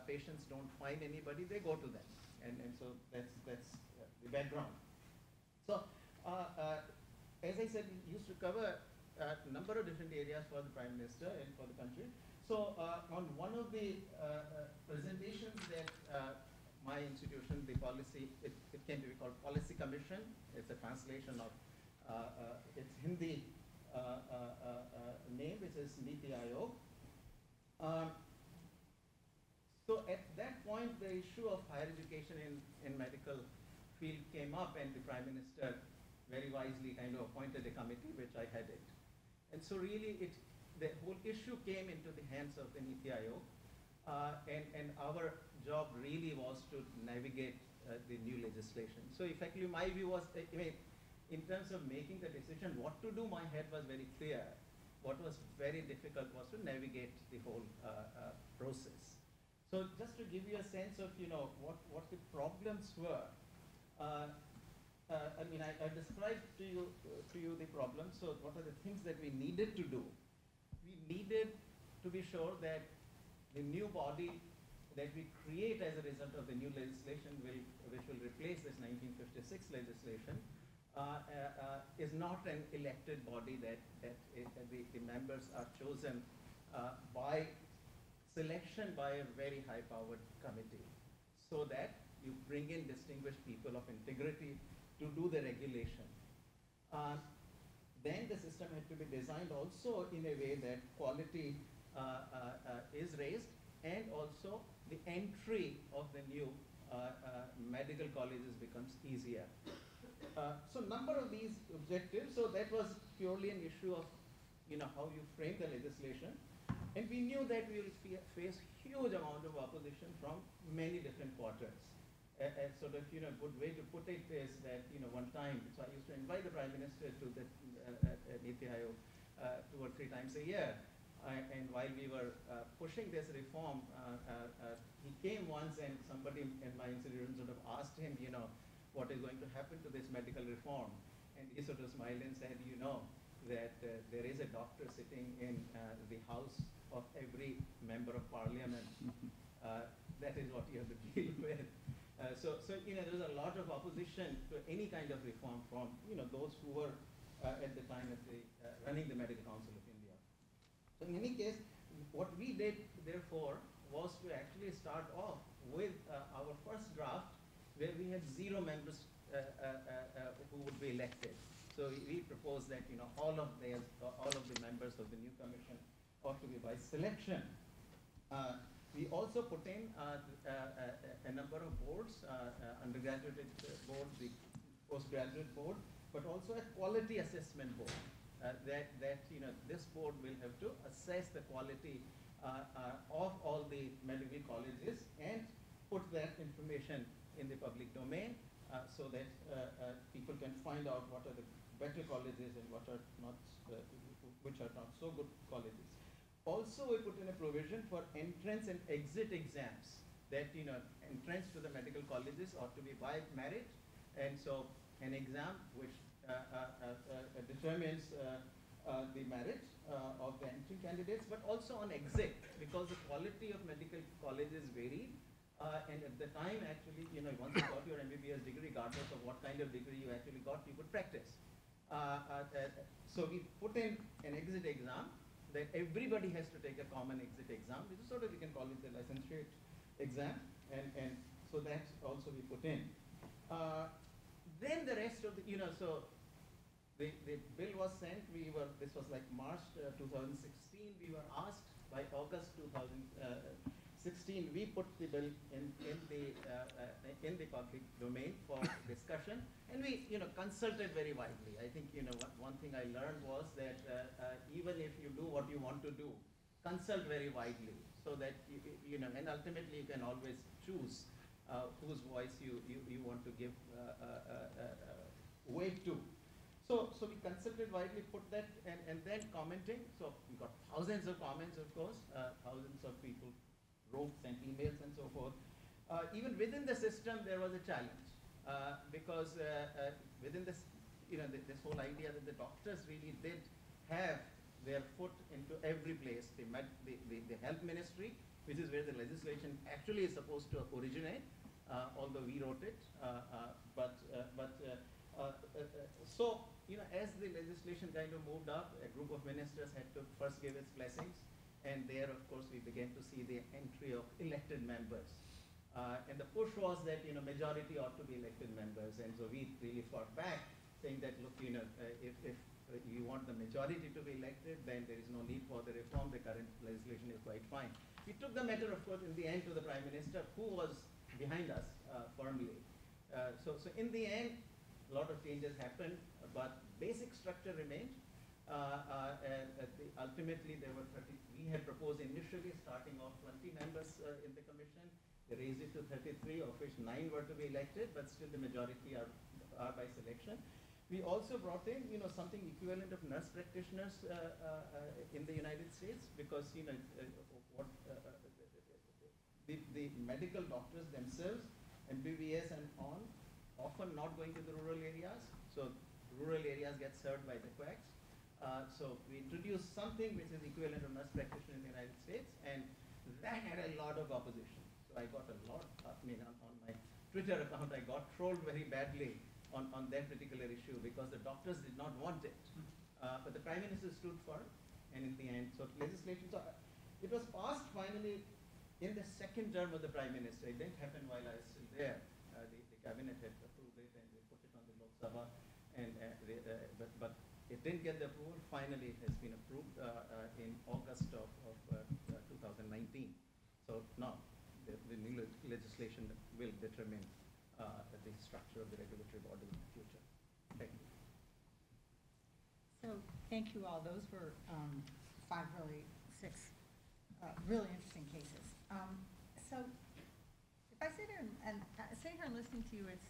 Speaker 7: patients don't find anybody, they go to them, and so that's the background. So, as I said, we used to cover a number of different areas for the Prime Minister and for the country. So, on one of the presentations that my institution, the policy, it came to be called Policy Commission. It's a translation of its Hindi name, which is Niti Aayog. So at that point, the issue of higher education in medical field came up, and the Prime Minister very wisely kind of appointed a committee, which I headed. And so really, the whole issue came into the hands of the Niti Aayog, and our job really was to navigate the new legislation. So effectively, my view was, in terms of making the decision what to do, my head was very clear. What was very difficult was to navigate the whole process. So just to give you a sense of what the problems were, I described to you the problems. So what are the things that we needed to do? We needed to be sure that the new body that we create as a result of the new legislation, which will replace this 1956 legislation, is not an elected body that the members are chosen by selection by a very high-powered committee, so that you bring in distinguished people of integrity to do the regulation. Then the system had to be designed also in a way that quality is raised, and also the entry of the new medical colleges becomes easier. So number of these objectives, so that was purely an issue of how you frame the legislation. And we knew that we will face huge amount of opposition from many different quarters. A sort of good way to put it is that one time, so I used to invite the Prime Minister to the Niti Aayog 2 or 3 times a year. And while we were pushing this reform, he came once, and somebody in my institution sort of asked him, what is going to happen to this medical reform? And he sort of smiled and said, that there is a doctor sitting in the house of every member of parliament. That is what you have to deal with. So there was a lot of opposition to any kind of reform from those who were at the time running the Medical Council of India. So in any case, what we did therefore was to actually start off with our first draft, where we had 0 members who would be elected. So we propose that, all of the members of the new commission ought to be by selection. We also put in a number of boards, undergraduate board, the postgraduate board, but also a quality assessment board. This board will have to assess the quality of all the medical colleges and put that information in the public domain so that people can find out what are the better colleges and what are not, which are not so good colleges. Also, we put in a provision for entrance and exit exams that, entrance to the medical colleges ought to be by merit, and so an exam which determines the merit of the entry candidates, but also on exit, because the quality of medical colleges vary. And at the time, actually, once you got your MBBS degree, regardless of what kind of degree you actually got, you could practice. So we put in an exit exam that everybody has to take a common exit exam, which is sort of, you can call it the licentiate exam, and so that also we put in. Then the rest of the, so the bill was sent, this was like March 2016, we were asked by August 2016, we put the bill in the public domain for discussion, and we, consulted very widely. I think, one thing I learned was that even if you do what you want to do, consult very widely, so that, and ultimately you can always choose whose voice you want to give weight to. So we consulted widely, put that, and then commenting. So we got thousands of comments, of course, thousands of people wrote, sent emails, and so forth. Even within the system, there was a challenge because within this, this whole idea that the doctors really did have their foot into every place. The health ministry, which is where the legislation actually is supposed to originate, although we wrote it, so, as the legislation kind of moved up, a group of ministers had to first give its blessings, and there, of course, we began to see the entry of elected members. And the push was that, majority ought to be elected members, and so we really fought back, saying that, look, if you want the majority to be elected, then there is no need for the reform. The current legislation is quite fine. We took the matter, of course, in the end to the Prime Minister, who was behind us firmly. So in the end, a lot of changes happened, but basic structure remained. Ultimately, there were 30. We had proposed initially starting off 20 members in the commission. They raised it to 33, of which 9 were to be elected, but still the majority are by selection. We also brought in, something equivalent of nurse practitioners in the United States, because the medical doctors themselves, MBBS and on, often not going to the rural areas. So rural areas get served by the quacks. So we introduced something which is equivalent of nurse practitioner in the United States, and that had a lot of opposition. So I got a lot, on my Twitter account, I got trolled very badly on that particular issue because the doctors did not want it. But the Prime Minister stood for it, and in the end, so legislation, so it was passed finally in the second term of the Prime Minister. It didn't happen while I was still there. The cabinet had approved it and they put it on the Lok Sabha, but it didn't get the approval. Finally, it has been approved in August of 2019. So now the new legislation will determine the structure of the regulatory body in the future. Thank you.
Speaker 2: So thank you all. Those were six really interesting cases. So if I sit here and sitting here and listening to you, it's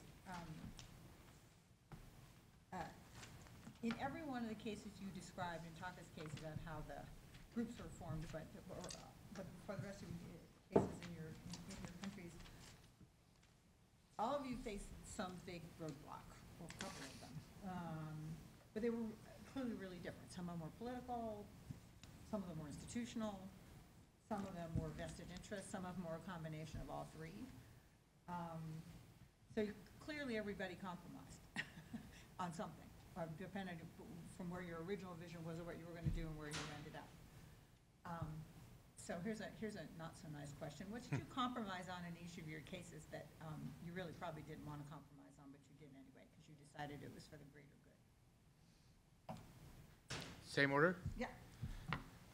Speaker 2: in every one of the cases you described, in Taka's case about how the groups were formed, but for the rest of your cases in your countries, all of you faced some big roadblock, or a couple of them. But they were clearly really different. Some of them were political, some of them were institutional, some of them were vested interests, some of them were a combination of all three. So clearly everybody compromised on something, depending from where your original vision was or what you were going to do and where you ended up. So here's a not so nice question. What did you compromise on in each of your cases that you really probably didn't want to compromise on, but you did anyway because you decided it was for the greater good?
Speaker 4: Same order?
Speaker 2: Yeah.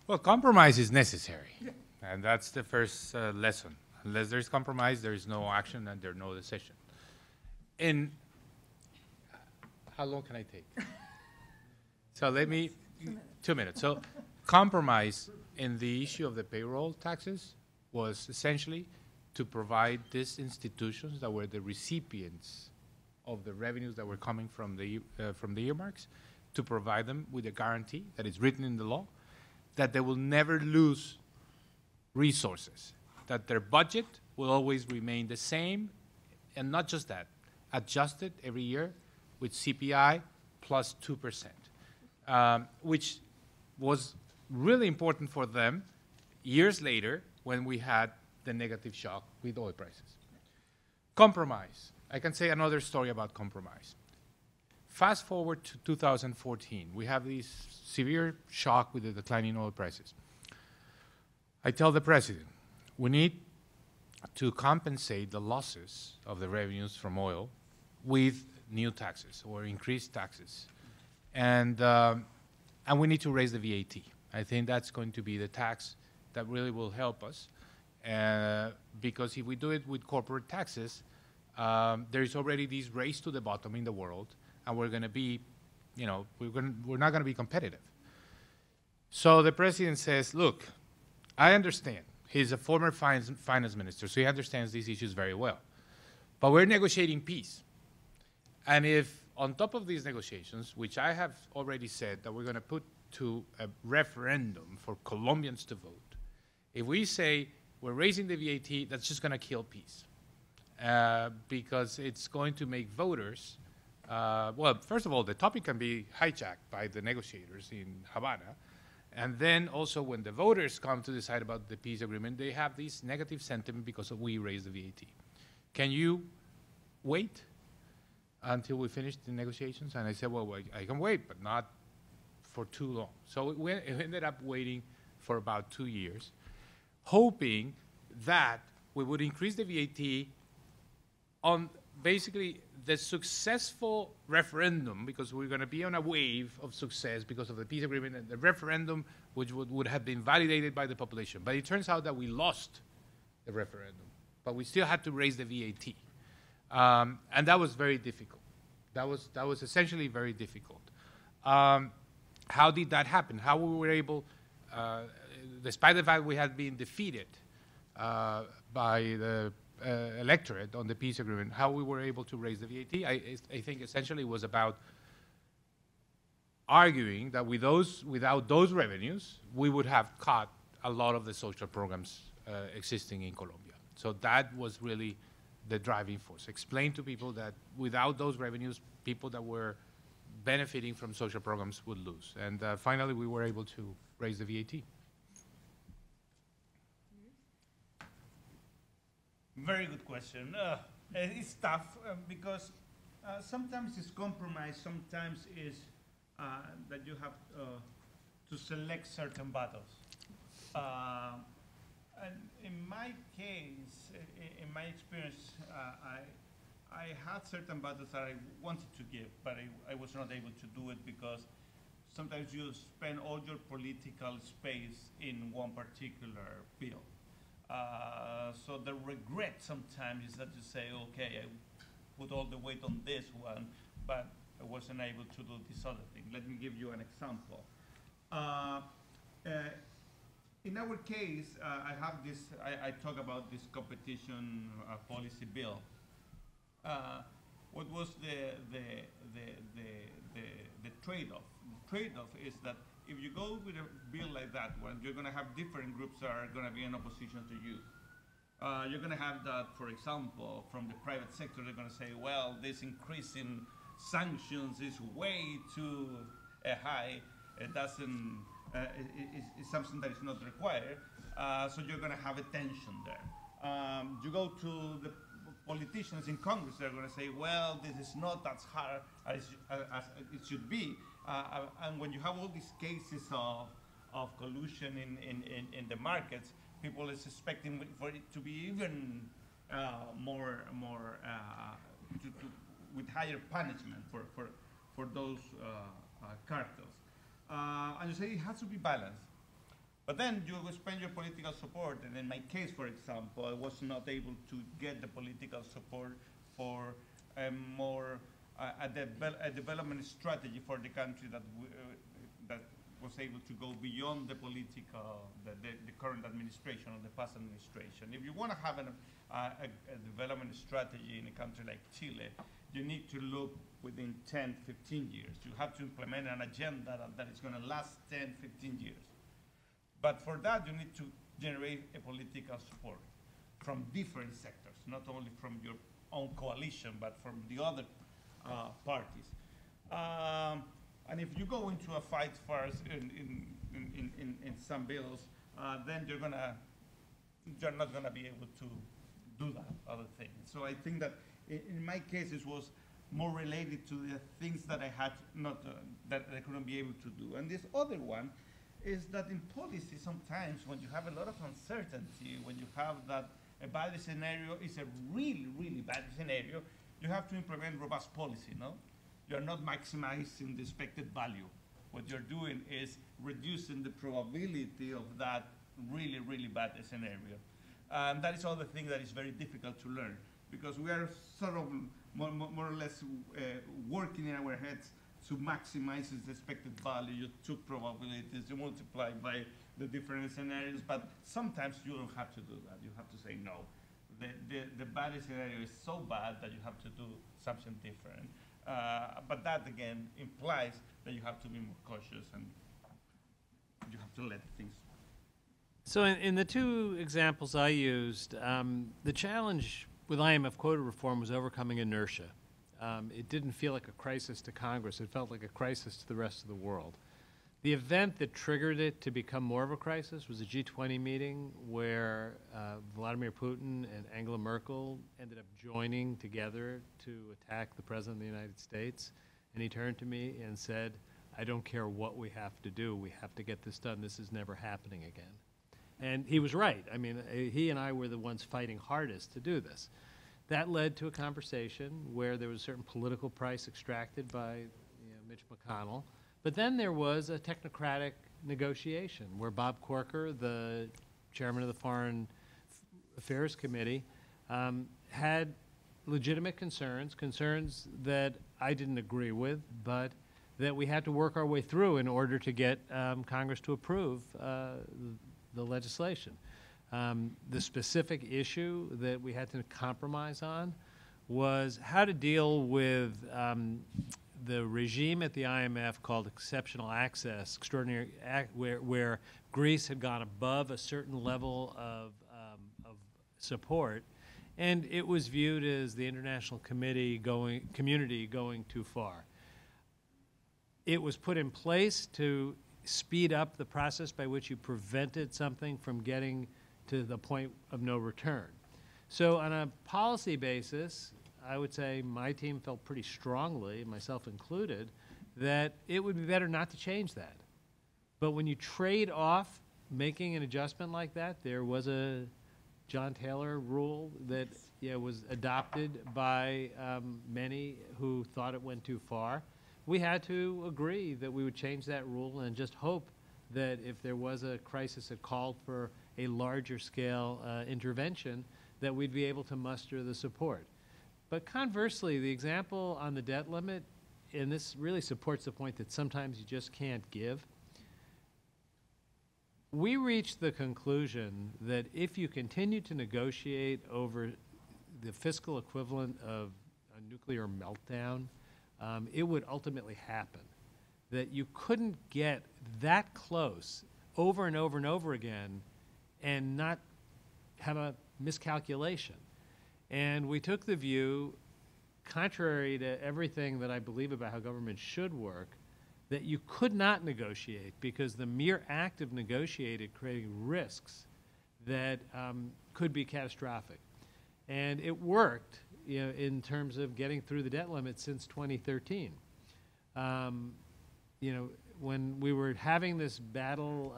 Speaker 4: Well, compromise is necessary. And that's the first lesson. Unless there's compromise, there is no action and there's no decision. And how long can I take? So let me, 2 minutes. So compromise in the issue of the payroll taxes was essentially to provide these institutions that were the recipients of the revenues that were coming from the earmarks, to provide them with a guarantee that is written in the law that they will never lose resources, that their budget will always remain the same, and not just that, adjusted every year with CPI plus 2%, which was really important for them years later when we had the negative shock with oil prices. Compromise. I can say another story about compromise. Fast forward to 2014, we have this severe shock with the declining oil prices. I tell the president, we need to compensate the losses of the revenues from oil with new taxes or increased taxes. And we need to raise the VAT. I think that's going to be the tax that really will help us. Because if we do it with corporate taxes, there is already this race to the bottom in the world, and we're going to be, we're not going to be competitive. So the president says, look, I understand. He's a former finance minister, so he understands these issues very well. But we're negotiating peace. And if on top of these negotiations, which I have already said that we're going to put to a referendum for Colombians to vote, if we say we're raising the VAT, that's just going to kill peace. Because it's going to make voters, well, first of all, the topic can be hijacked by the negotiators in Havana. And then also when the voters come to decide about the peace agreement, they have this negative sentiment because we raised the VAT. Can you wait until we finish the negotiations? And I said, well, I can wait, but not for too long. So we ended up waiting for about 2 years, hoping that we would increase the VAT on basically the successful referendum, because we're going to be on a wave of success because of the peace agreement and the referendum, which would have been validated by the population. But it turns out that we lost the referendum, but we still had to raise the VAT. And that was very difficult. That was essentially very difficult. How did that happen? How we were able, despite the fact we had been defeated by the electorate on the peace agreement, how we were able to raise the VAT, I think essentially was about arguing that without those revenues, we would have cut a lot of the social programs existing in Colombia. So that was really the driving force. Explain to people that without those revenues, people that were benefiting from social programs would lose. And finally, we were able to raise the VAT.
Speaker 3: Very good question. It's tough because sometimes it's compromise, sometimes it's that you have to select certain battles. And in my case, in my experience, I had certain battles that I wanted to give, but I was not able to do it because sometimes you spend all your political space in one particular bill. So the regret sometimes is that you say, okay, I put all the weight on this one, but I wasn't able to do this other thing. Let me give you an example. In our case, I have this, I talk about this competition policy bill. What was the trade-off? The trade-off is that if you go with a bill like that one, you're going to have different groups that are going to be in opposition to you. You're going to have that, for example, from the private sector, they're going to say, well, this increase in sanctions is way too high. It doesn't, it's something that is not required. So you're going to have a tension there. You go to the politicians in Congress, they're going to say, well, this is not as hard as it should be. And when you have all these cases of collusion in the markets, people is expecting for it to be even more with higher punishment for those cartels. and you say it has to be balanced. But then you will spend your political support, and in my case, for example, I was not able to get the political support for a development strategy for the country that was able to go beyond the political, the current administration or the past administration. If you want to have a development strategy in a country like Chile, you need to look within 10, 15 years. You have to implement an agenda that is going to last 10, 15 years. But for that, you need to generate a political support from different sectors, not only from your own coalition, but from the other parties. And if you go into a fight first in some bills, then you're not gonna be able to do that other thing. So I think that in my case, it was more related to the things that I had not, that I couldn't be able to do. And this other one is that in policy, sometimes when you have a lot of uncertainty, when you have that a bad scenario is a really, really bad scenario, you have to implement robust policy, no? You're not maximizing the expected value. What you're doing is reducing the probability of that really, really bad scenario. And that is other thing that is very difficult to learn, because we are sort of more or less working in our heads to maximize the expected value. You took probabilities, you multiply by the different scenarios, but sometimes you don't have to do that. You have to say no. The bad scenario is so bad that you have to do something different. But that again implies that you have to be more cautious and you have to let things.
Speaker 5: So in the two examples I used, the challenge with IMF quota reform was overcoming inertia. It didn't feel like a crisis to Congress. It felt like a crisis to the rest of the world. The event that triggered it to become more of a crisis was a G20 meeting where Vladimir Putin and Angela Merkel ended up joining together to attack the President of the United States. And he turned to me and said, "I don't care what we have to do. We have to get this done. This is never happening again." And he was right. I mean, he and I were the ones fighting hardest to do this. That led to a conversation where there was a certain political price extracted by Mitch McConnell. But then there was a technocratic negotiation where Bob Corker, the chairman of the Foreign Affairs Committee, had legitimate concerns that I didn't agree with, but that we had to work our way through in order to get Congress to approve the legislation. The specific issue that we had to compromise on was how to deal with the regime at the IMF called exceptional access, extraordinary, where Greece had gone above a certain level of support, and it was viewed as the international community going too far. It was put in place to speed up the process by which you prevented something from getting to the point of no return. So on a policy basis, I would say my team felt pretty strongly, myself included, that it would be better not to change that. But when you trade off making an adjustment like that, there was a John Taylor rule that was adopted by many who thought it went too far. We had to agree that we would change that rule and just hope that if there was a crisis that called for a larger scale intervention, that we'd be able to muster the support. But conversely, the example on the debt limit, and this really supports the point that sometimes you just can't give, we reached the conclusion that if you continue to negotiate over the fiscal equivalent of a nuclear meltdown, it would ultimately happen. That you couldn't get that close over and over and over again and not have a miscalculation. And we took the view, contrary to everything that I believe about how government should work, that you could not negotiate because the mere act of negotiating created risks that could be catastrophic. And it worked in terms of getting through the debt limit since 2013. When we were having this battle,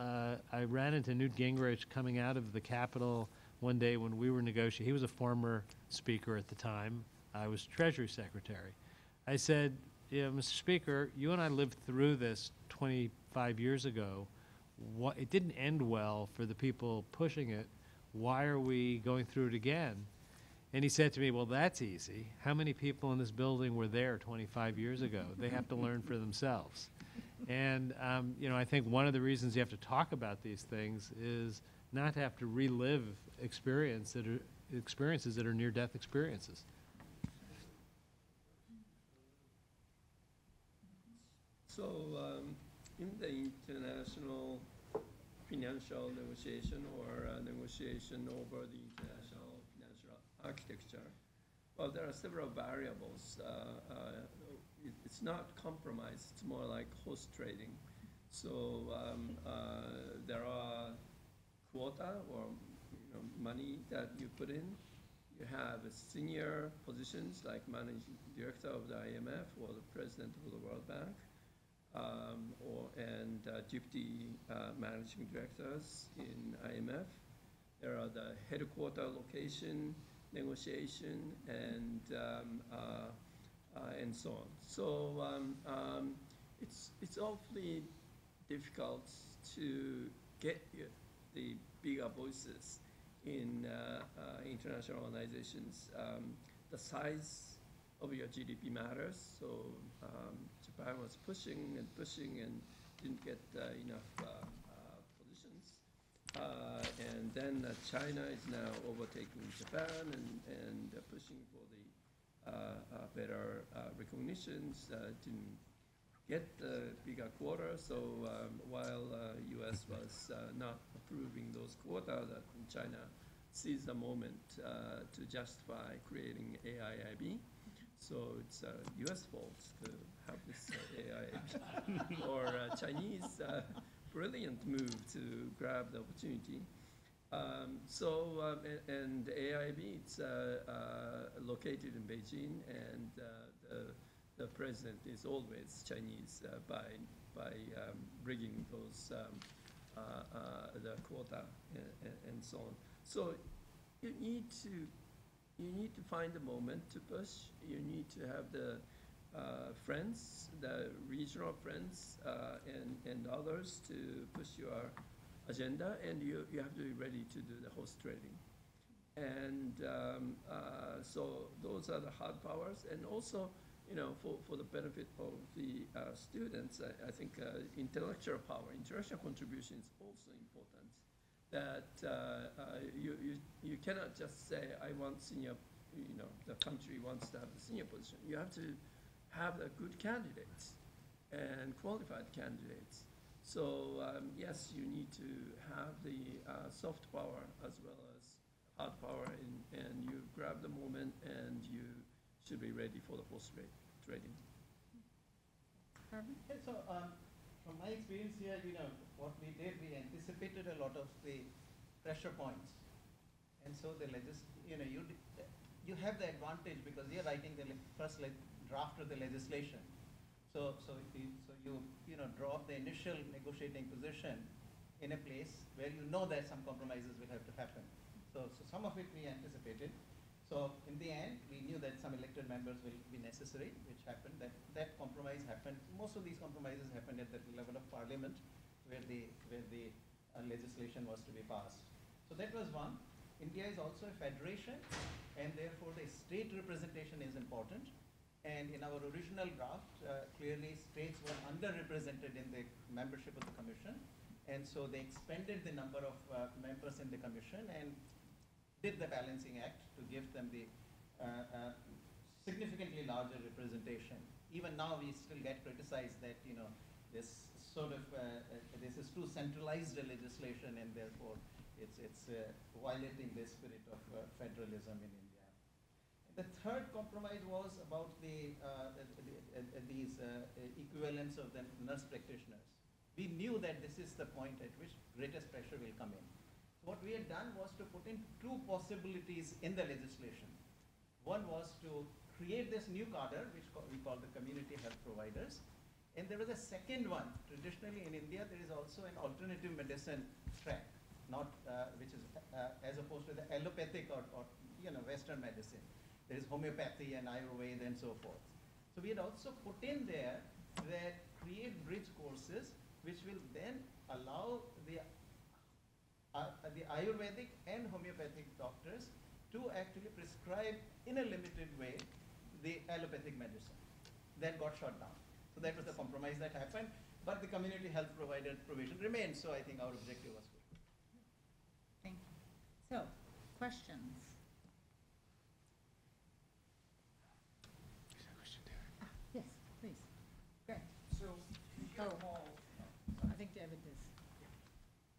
Speaker 5: I ran into Newt Gingrich coming out of the Capitol one day when we were negotiating. He was a former speaker at the time. I was Treasury Secretary. I said, Mr. Speaker, you and I lived through this 25 5 years ago. It didn't end well for the people pushing it. Why are we going through it again? And he said to me, well, that's easy. How many people in this building were there 25 years ago? They have to learn for themselves. And, you know, I think one of the reasons you have to talk about these things is not to have to relive experiences that are near-death experiences.
Speaker 6: So in the international financial negotiation or negotiation over the international financial architecture, well, there are several variables. It's not compromise, it's more like horse trading. So there are quota or money that you put in. You have senior positions like managing director of the IMF or the president of the World Bank, and deputy managing directors in IMF. There are the headquarter location negotiation and so on. So it's awfully difficult to get the bigger voices in international organizations. The size of your GDP matters. So Japan was pushing and didn't get enough positions. And then China is now overtaking Japan and pushing for the better recognitions. Didn't get the bigger quota. So while U.S. was not approving those quota, that China seized the moment to justify creating AIIB. So it's U.S. fault to have this AIIB, or Chinese brilliant move to grab the opportunity. And AIIB, it's located in Beijing, and the president is always Chinese by bringing those the quota and so on. So you need to find a moment to push. You need to have the friends, the regional friends, and others to push your agenda, and you have to be ready to do the horse trading. And so those are the hard powers, and also, for the benefit of the students, I think intellectual power, intellectual contribution is also important. That you cannot just say, I want senior, the country wants to have the senior position. You have to have the good candidates and qualified candidates. So yes, you need to have the soft power as well as hard power, and you grab the moment, and you should be ready for the post-trading.
Speaker 7: Yeah, so from my experience here, what we did, we anticipated a lot of the pressure points, and so the you have the advantage because you're writing the first draft of the legislation. So you draw up the initial negotiating position in a place where you know that some compromises will have to happen. So some of it we anticipated. So in the end, we knew that some elected members will be necessary, which happened. That compromise happened. Most of these compromises happened at the level of parliament, where the legislation was to be passed. So that was one. India is also a federation, and therefore the state representation is important. And in our original draft, clearly states were underrepresented in the membership of the commission. And so they expanded the number of members in the commission and did the balancing act to give them the significantly larger representation. Even now we still get criticized that, this sort of, this is too centralized a legislation, and therefore it's violating the spirit of federalism in India. The third compromise was about these equivalents of the nurse practitioners. We knew that this is the point at which greatest pressure will come in. What we had done was to put in two possibilities in the legislation. One was to create this new cadre, which we call the community health providers. And there was a second one. Traditionally in India, there is also an alternative medicine track, not which is as opposed to the allopathic or Western medicine. There is homeopathy and Ayurveda and so forth. So we had also put in there that create bridge courses which will then allow the Ayurvedic and homeopathic doctors to actually prescribe in a limited way the allopathic medicine. That got shut down. So that was the compromise that happened, but the community health provider provision remains, so I think our objective was good.
Speaker 2: Thank you. So, questions? Yes, please. Great.
Speaker 8: So,
Speaker 2: Oh, I think David is.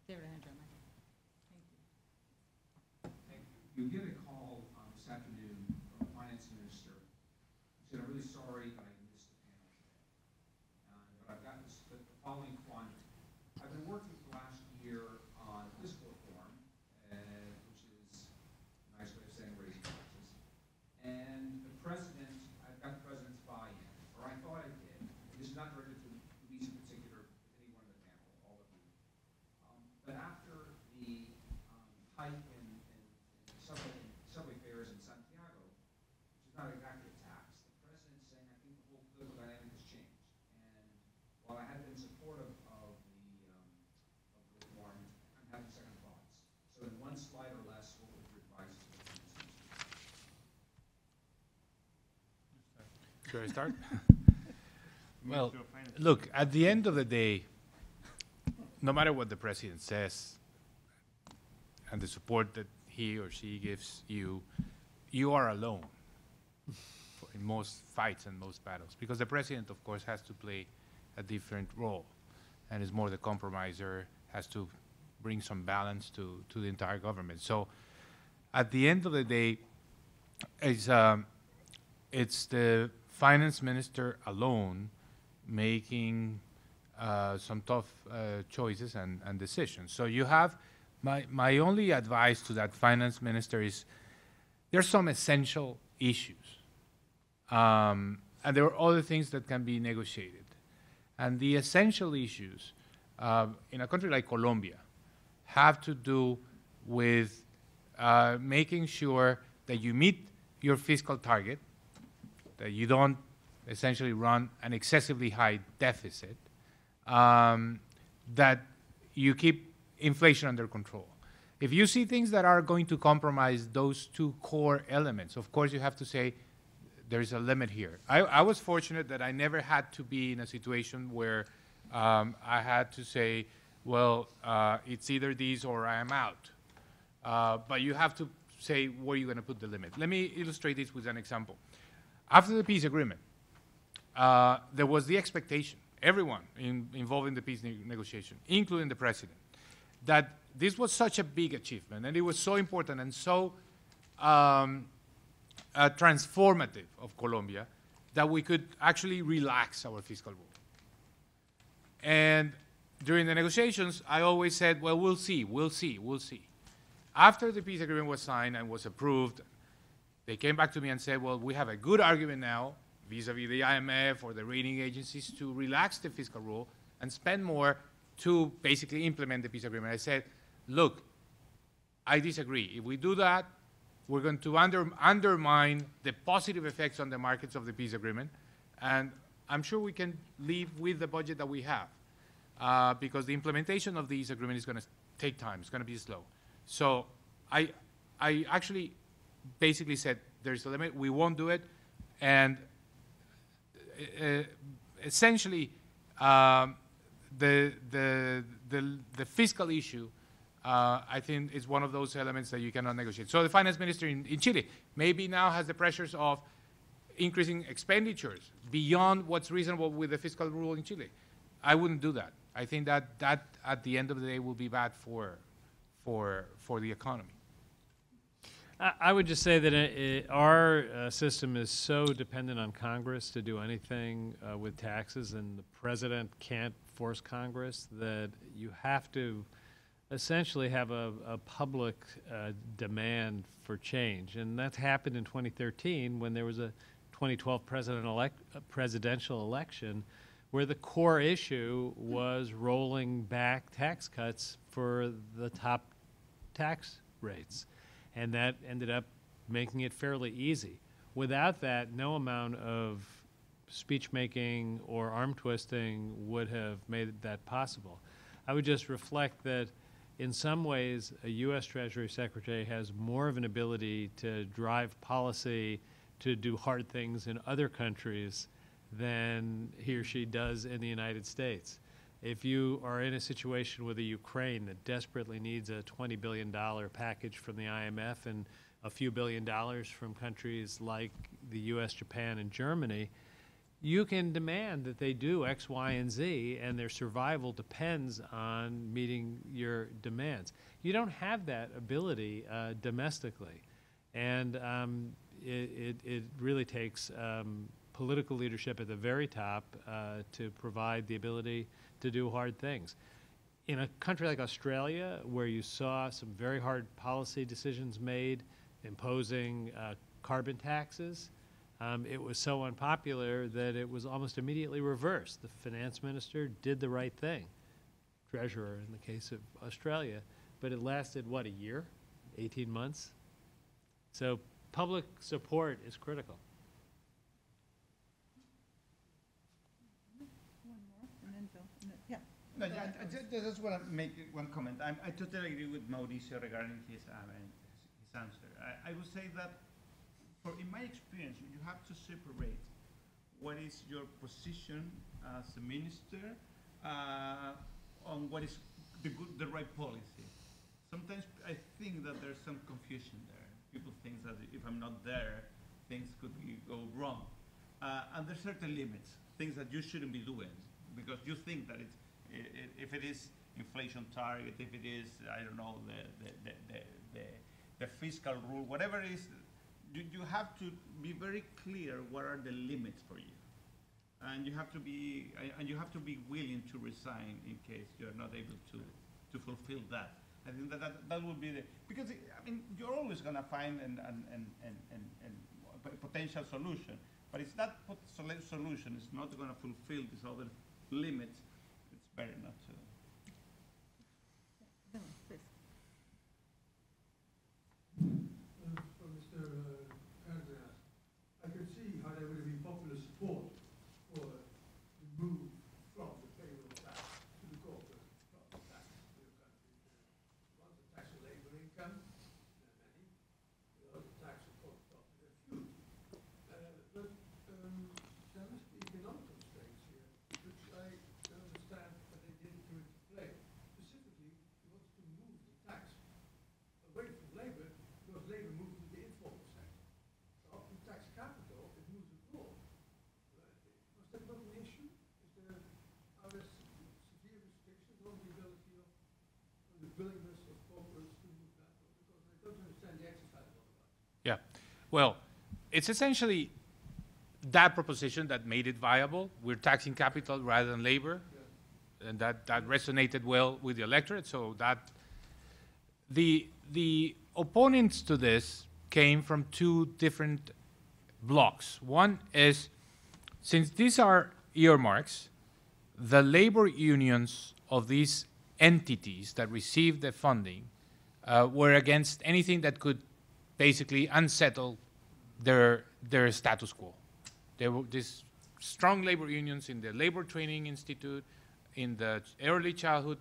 Speaker 2: David Hendren. Thank you.
Speaker 8: you get a call this afternoon from the finance minister. He said, I'm really sorry, but I missed the panel today. But I've got the following quantity. I've been working for the last year on fiscal reform, which is a nice way of saying raising taxes. And the president, I've got the president's buy-in, or I thought I did. And this is not directed to Luis in particular, anyone in the panel, all of you. But after the hike in subway fares in Santiago, which is not exactly a tax, the president's saying, I think the whole political dynamic has changed. And while I have been supportive of the reform, I'm having second thoughts. So in one slide or less, what would your advice to the finance minister?
Speaker 4: Should I start? Well, look, at the end of the day, no matter what the president says and the support that he or she gives you, you are alone in most fights and most battles, because the president, of course, has to play a different role and is more the compromiser, has to bring some balance to the entire government. So at the end of the day, it's the finance minister alone making some tough choices and decisions. So you have, my only advice to that finance minister is there's some essential issues. And there are other things that can be negotiated. And the essential issues in a country like Colombia have to do with making sure that you meet your fiscal target, that you don't essentially run an excessively high deficit, that you keep inflation under control. If you see things that are going to compromise those two core elements, of course you have to say there's a limit here. I was fortunate that I never had to be in a situation where I had to say, well, it's either these or I am out. But you have to say where you're going to put the limit. Let me illustrate this with an example. After the peace agreement, there was the expectation, everyone involved in the peace negotiation, including the president, that this was such a big achievement, and it was so important and so transformative of Colombia that we could actually relax our fiscal rule. And during the negotiations, I always said, well, we'll see, we'll see, we'll see. After the peace agreement was signed and was approved, they came back to me and said, well, we have a good argument now vis-a-vis the IMF or the rating agencies to relax the fiscal rule and spend more to basically implement the peace agreement. I said, look, I disagree. If we do that, we're going to undermine the positive effects on the markets of the peace agreement, and I'm sure we can live with the budget that we have, because the implementation of this agreement is going to take time. It's going to be slow. So I actually basically said, there's a limit, we won't do it, and essentially the fiscal issue, I think, is one of those elements that you cannot negotiate. So the finance minister in Chile maybe now has the pressures of increasing expenditures beyond what's reasonable with the fiscal rule in Chile. I wouldn't do that. I think that at the end of the day will be bad for the economy.
Speaker 5: I would just say that our system is so dependent on Congress to do anything with taxes, and the president can't force Congress, that you have to essentially have a public demand for change. And that's happened in 2013 when there was a 2012 presidential election where the core issue was rolling back tax cuts for the top tax rates. And that ended up making it fairly easy. Without that, no amount of speech making or arm twisting would have made that possible. I would just reflect that in some ways, a U.S. Treasury Secretary has more of an ability to drive policy to do hard things in other countries than he or she does in the United States. If you are in a situation with a Ukraine that desperately needs a $20 billion package from the IMF and a few $1 billion from countries like the US, Japan, and Germany, you can demand that they do X, Y, and Z, and their survival depends on meeting your demands. You don't have that ability domestically. And it really takes political leadership at the very top to provide the ability to do hard things. In a country like Australia, where you saw some very hard policy decisions made, imposing carbon taxes, it was so unpopular that it was almost immediately reversed. The finance minister did the right thing, treasurer in the case of Australia, but it lasted, what, a year, 18 months? So public support is critical.
Speaker 2: One more, and then Bill. And then, yeah.
Speaker 3: No, I just want to make one comment. I totally agree with Mauricio regarding his answer. I would say that, in my experience, you have to separate what is your position as a minister on what is the right policy. Sometimes I think that there's some confusion there. People think that if I'm not there, things could go wrong. And there's certain limits, things that you shouldn't be doing, because you think that if it is inflation target, if it is, I don't know, the fiscal rule, whatever it is, you have to be very clear what are the limits for you. And you have to be willing to resign in case you're not able to fulfill that. I think that would be because I mean you're always going to find a potential solution, but if that solution is not going to fulfill these other limits, it's better not to.
Speaker 2: Bill, please.
Speaker 9: For Mr. Cardenas, I can see how there will be popular support for the move from the payroll tax to the corporate profit tax in the country. One, the tax on labor income, there are many. The other tax on corporate profit, there are few. But there must be economic constraints here, which I can understand that they didn't do it to play. Specifically, he wants to move the tax away from labor, because labor moves to the informal sector. So up to tax capital, it moves abroad. Was that not an issue? Are there severe restrictions on the ability of, on the willingness of corporates to move that? Because I don't understand the exercise otherwise.
Speaker 4: Yeah. Well, it's essentially that proposition that made it viable. We're taxing capital rather than labor. Yeah. And that resonated well with the electorate. So that the opponents to this came from two different blocks. One is, since these are earmarks, the labor unions of these entities that received the funding were against anything that could basically unsettle their status quo. There were these strong labor unions in the Labor Training Institute, in the early childhood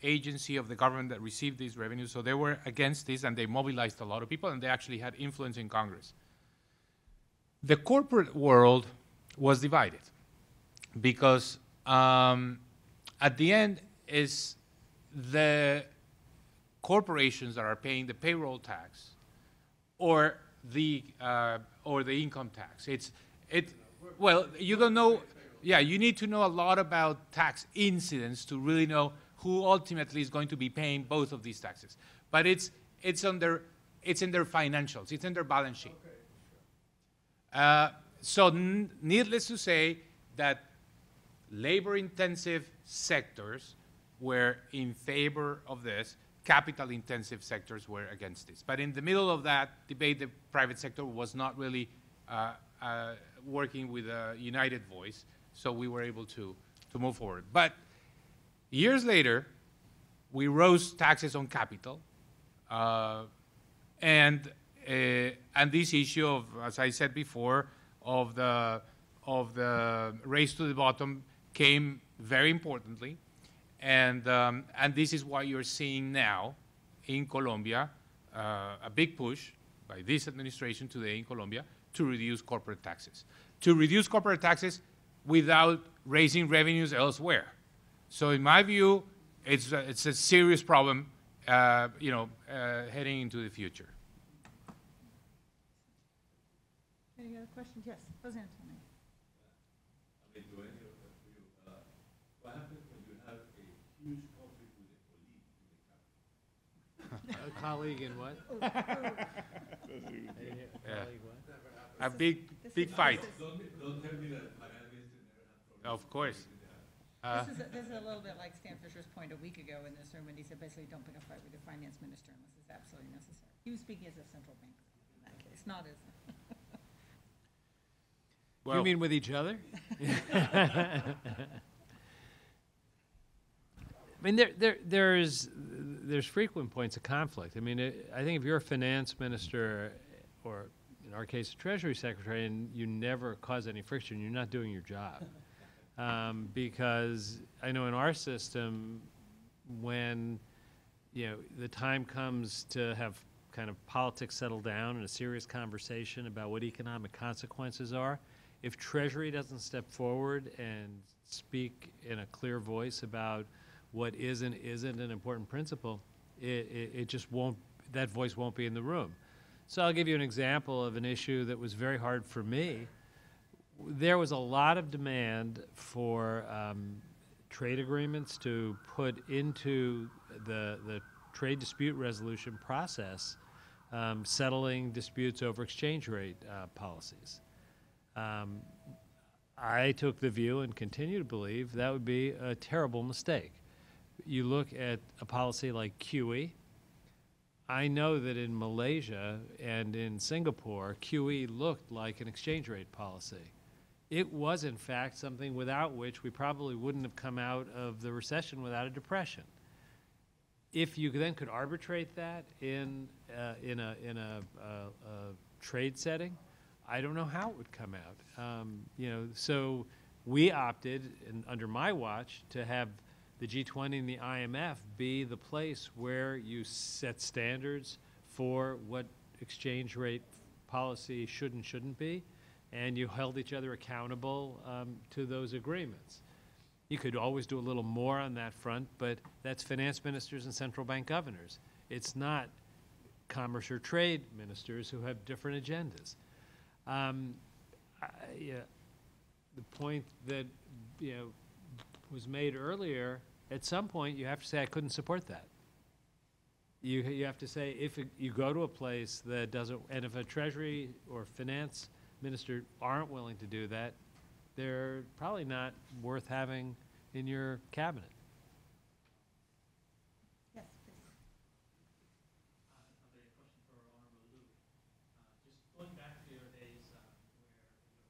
Speaker 4: agency of the government that received these revenues. So they were against this, and they mobilized a lot of people, and they actually had influence in Congress. The corporate world was divided because at the end is the corporations that are paying the payroll tax or the income tax. Well, you don't know. Yeah, you need to know a lot about tax incidents to really know who ultimately is going to be paying both of these taxes. But it's in their financials. It's in their balance sheet. So needless to say that labor-intensive sectors were in favor of this. Capital-intensive sectors were against this. But in the middle of that debate, the private sector was not really working with a united voice, so we were able to move forward. But years later, we rose taxes on capital, and this issue of, as I said before, of the race to the bottom came very importantly, and this is why you're seeing now in Colombia a big push by this administration today in Colombia to reduce corporate taxes. To reduce corporate taxes without raising revenues elsewhere. So in my view, it's a serious problem, heading into the future.
Speaker 2: Any other questions? Yes, Jose Antonio.
Speaker 10: What happens when you have a huge conflict with a colleague in the cabinet?
Speaker 5: A colleague in what?
Speaker 4: A big fight.
Speaker 10: Don't tell me that finance minister never had problems.
Speaker 4: Of course.
Speaker 2: This is a little bit like Stan Fisher's point a week ago in this room when he said basically don't pick a fight with the finance minister unless it's absolutely necessary. He was speaking as a central banker in that case, not as.
Speaker 4: Well,
Speaker 5: You mean with each other? I mean, there's frequent points of conflict. I mean, I think if you're a finance minister, or in our case, a treasury secretary, and you never cause any friction, you're not doing your job. Because I know in our system, when the time comes to have kind of politics settle down and a serious conversation about what economic consequences are, if Treasury doesn't step forward and speak in a clear voice about what is and isn't an important principle, it just won't, that voice won't be in the room. So I'll give you an example of an issue that was very hard for me. There was a lot of demand for trade agreements to put into the trade dispute resolution process, settling disputes over exchange rate policies. I took the view and continue to believe that would be a terrible mistake. You look at a policy like QE. I know that in Malaysia and in Singapore, QE looked like an exchange rate policy. It was, in fact, something without which we probably wouldn't have come out of the recession without a depression. If you then could arbitrate that in a trade setting, I don't know how it would come out. So we opted, under my watch, to have the G20 and the IMF be the place where you set standards for what exchange rate policy should and shouldn't be, and you held each other accountable to those agreements. You could always do a little more on that front, but that's finance ministers and central bank governors. It's not commerce or trade ministers who have different agendas. The point that was made earlier, at some point you have to say, I couldn't support that. You have to say, if you go to a place that doesn't, and if a treasury or finance minister aren't willing to do that, they're probably not worth having in your cabinet.
Speaker 2: Yes, please.
Speaker 11: Just going back to your days where you're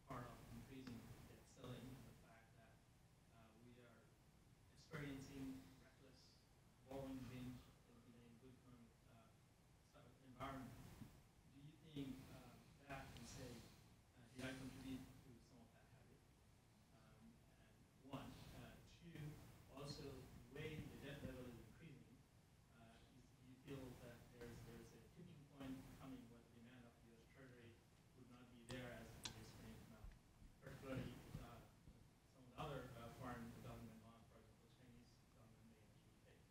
Speaker 11: part of increasing debt ceiling, the fact that we are experiencing reckless borrowing binge in a good environment. Do you think that can say, did I contribute to some of that habit? And one. Two, also the way the debt level is increasing, do you feel that there's a tipping point coming where the demand of the U.S. Treasury would not be there as it is currently now, particularly some of the other foreign government bonds, for example, Chinese government may actually take.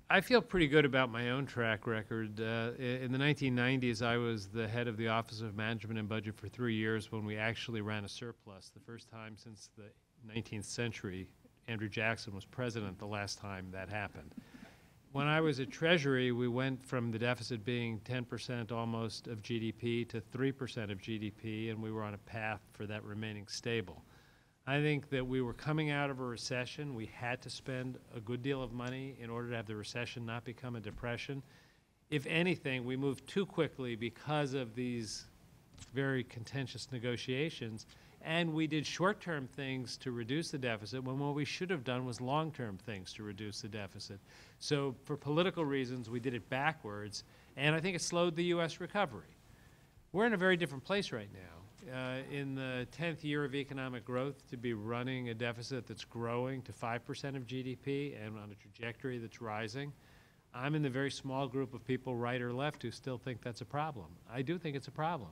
Speaker 5: I feel pretty good about my own track record. In the 1990s, I was the head of the Office of Management and Budget for 3 years when we actually ran a surplus, the first time since the 19th century. Andrew Jackson was president the last time that happened. When I was at Treasury, we went from the deficit being 10% almost of GDP to 3% of GDP, and we were on a path for that remaining stable. I think that we were coming out of a recession. We had to spend a good deal of money in order to have the recession not become a depression. If anything, we moved too quickly because of these very contentious negotiations, and we did short-term things to reduce the deficit when what we should have done was long-term things to reduce the deficit. So for political reasons, we did it backwards, and I think it slowed the U.S. recovery. We're in a very different place right now. in the 10th year of economic growth to be running a deficit that's growing to 5% of GDP and on a trajectory that's rising. I'm in the very small group of people, right or left, who still think that's a problem. I do think it's a problem.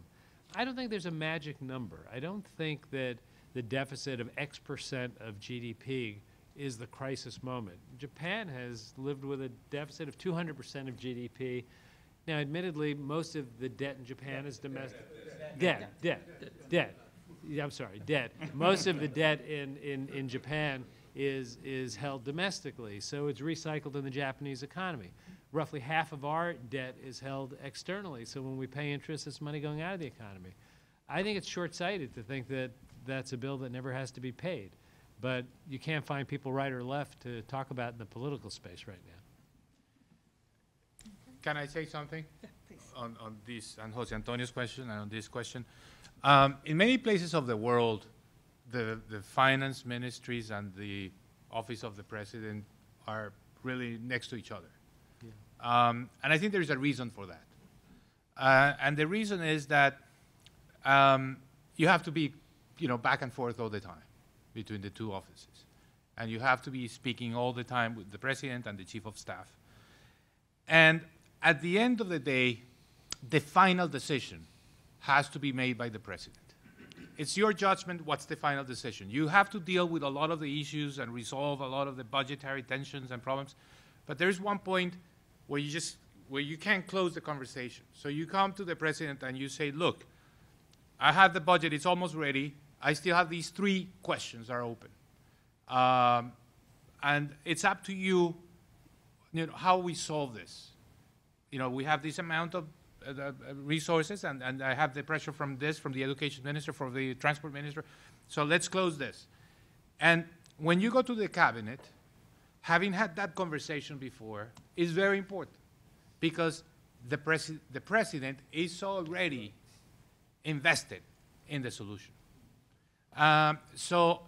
Speaker 5: I don't think there's a magic number. I don't think that the deficit of X% of GDP is the crisis moment. Japan has lived with a deficit of 200% of GDP. Now, admittedly, most of the debt in Japan is domestic. Debt. Yeah, I'm sorry, debt. Most of the debt in Japan is held domestically, so it's recycled in the Japanese economy. Roughly half of our debt is held externally, so when we pay interest, it's money going out of the economy. I think it's short-sighted to think that that's a bill that never has to be paid, but you can't find people right or left to talk about in the political space right now.
Speaker 4: Can I say something?
Speaker 2: Yeah, please.
Speaker 4: On this, and Jose Antonio's question, and on this question? In many places of the world, the finance ministries and the office of the president are really next to each other. Yeah. And I think there's a reason for that. And the reason is that you have to be, back and forth all the time between the two offices. And you have to be speaking all the time with the president and the chief of staff. And at the end of the day, the final decision has to be made by the president. It's your judgment what's the final decision. You have to deal with a lot of the issues and resolve a lot of the budgetary tensions and problems, but there's one point where you can't close the conversation. So you come to the president and you say, look, I have the budget, it's almost ready. I still have these 3 questions are open. And it's up to you, how we solve this. We have this amount of resources, and I have the pressure from the education minister, from the transport minister. So let's close this. And when you go to the cabinet, having had that conversation before is very important, because the president is already invested in the solution. So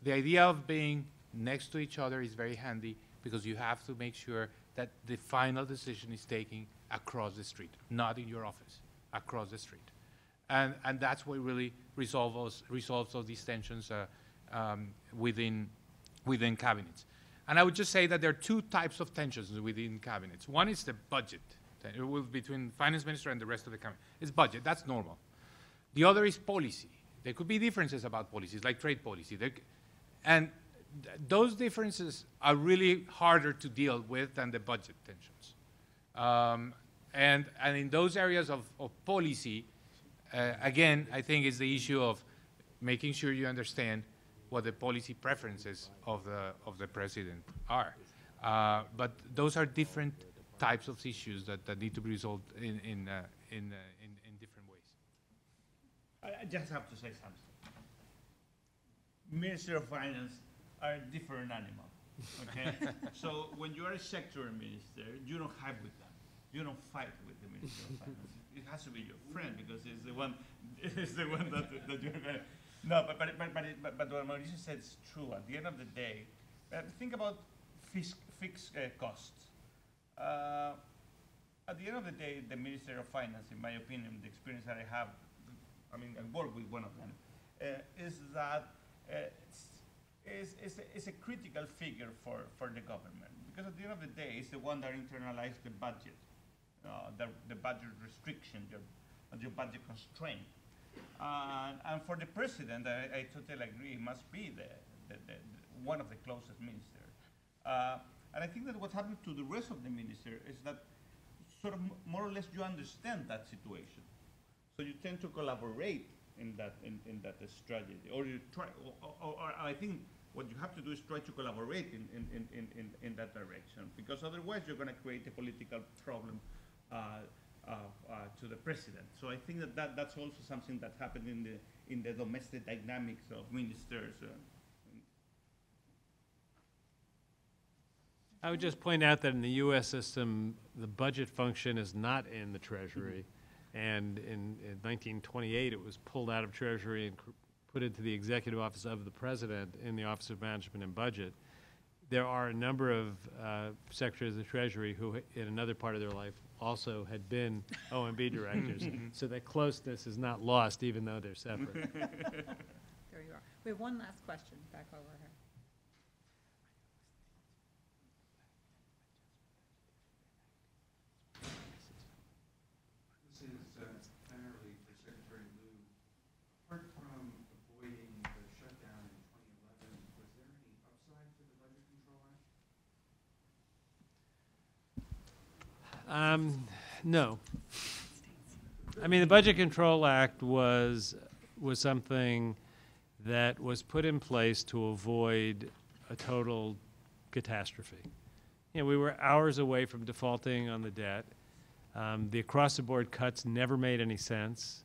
Speaker 4: the idea of being next to each other is very handy, because you have to make sure that the final decision is taken across the street, not in your office, across the street. And that's what really resolves all these tensions within cabinets. And I would just say that there are 2 types of tensions within cabinets. One is the budget, between finance minister and the rest of the cabinet. It's budget, that's normal. The other is policy. There could be differences about policies, like trade policy. And those differences are really harder to deal with than the budget tensions. And in those areas of policy, again, I think it's the issue of making sure you understand what the policy preferences of the president are. But those are different types of issues that need to be resolved in different ways.
Speaker 3: I just have to say something. Minister of Finance are a different animal, okay? So when you are a sector minister, you don't hide with them. You don't fight with the Minister of Finance. It has to be your friend, because it's the one that you're going to... No, but what Mauricio said is true. At the end of the day, think about fixed costs. At the end of the day, the Minister of Finance, in my opinion, the experience that I have, I work with one of them, is that it's a critical figure for the government, because at the end of the day, it's the one that internalized the budget, the budget restriction, your budget constraint. And for the president, I totally agree, it must be one of the closest ministers. And I think that what happened to the rest of the minister is that sort of more or less you understand that situation. So you tend to collaborate in that strategy, or you try, or I think what you have to do is try to collaborate in that direction, because otherwise you're going to create a political problem to the president. So I think that's also something that happened in the domestic dynamics of ministers.
Speaker 5: I would just point out that in the U.S. system, the budget function is not in the Treasury. And in 1928, it was pulled out of Treasury and put into the Executive Office of the President in the Office of Management and Budget. There are a number of Secretaries of the Treasury who, in another part of their life, also had been OMB directors. So that closeness is not lost, even though they're separate.
Speaker 2: There you are. We have one last question back over here.
Speaker 8: This is primarily for Secretary Liu. Apart from avoiding the shutdown in 2011, was there any upside to the Budget Control Act?
Speaker 5: No. I mean, the Budget Control Act was something that was put in place to avoid a total catastrophe. You know, we were hours away from defaulting on the debt. The across-the-board cuts never made any sense.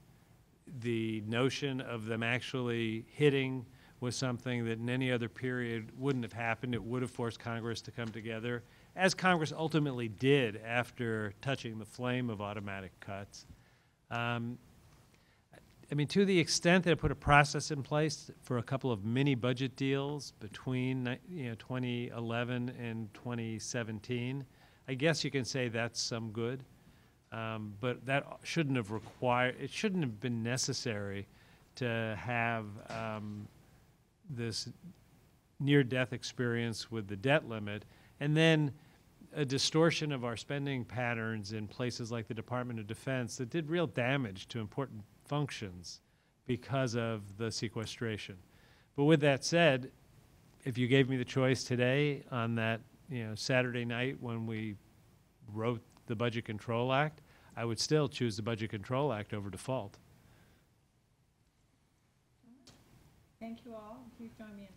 Speaker 5: The notion of them actually hitting was something that in any other period wouldn't have happened. It would have forced Congress to come together, as Congress ultimately did after touching the flame of automatic cuts. I mean, to the extent that it put a process in place for a couple of mini budget deals between 2011 and 2017, I guess you can say that's some good. But that shouldn't have it shouldn't have been necessary to have this near-death experience with the debt limit, and then a distortion of our spending patterns in places like the Department of Defense that did real damage to important functions because of the sequestration. But with that said, if you gave me the choice today on that Saturday night when we wrote the Budget Control Act, I would still choose the Budget Control Act over default.
Speaker 2: Thank you all. Please join me in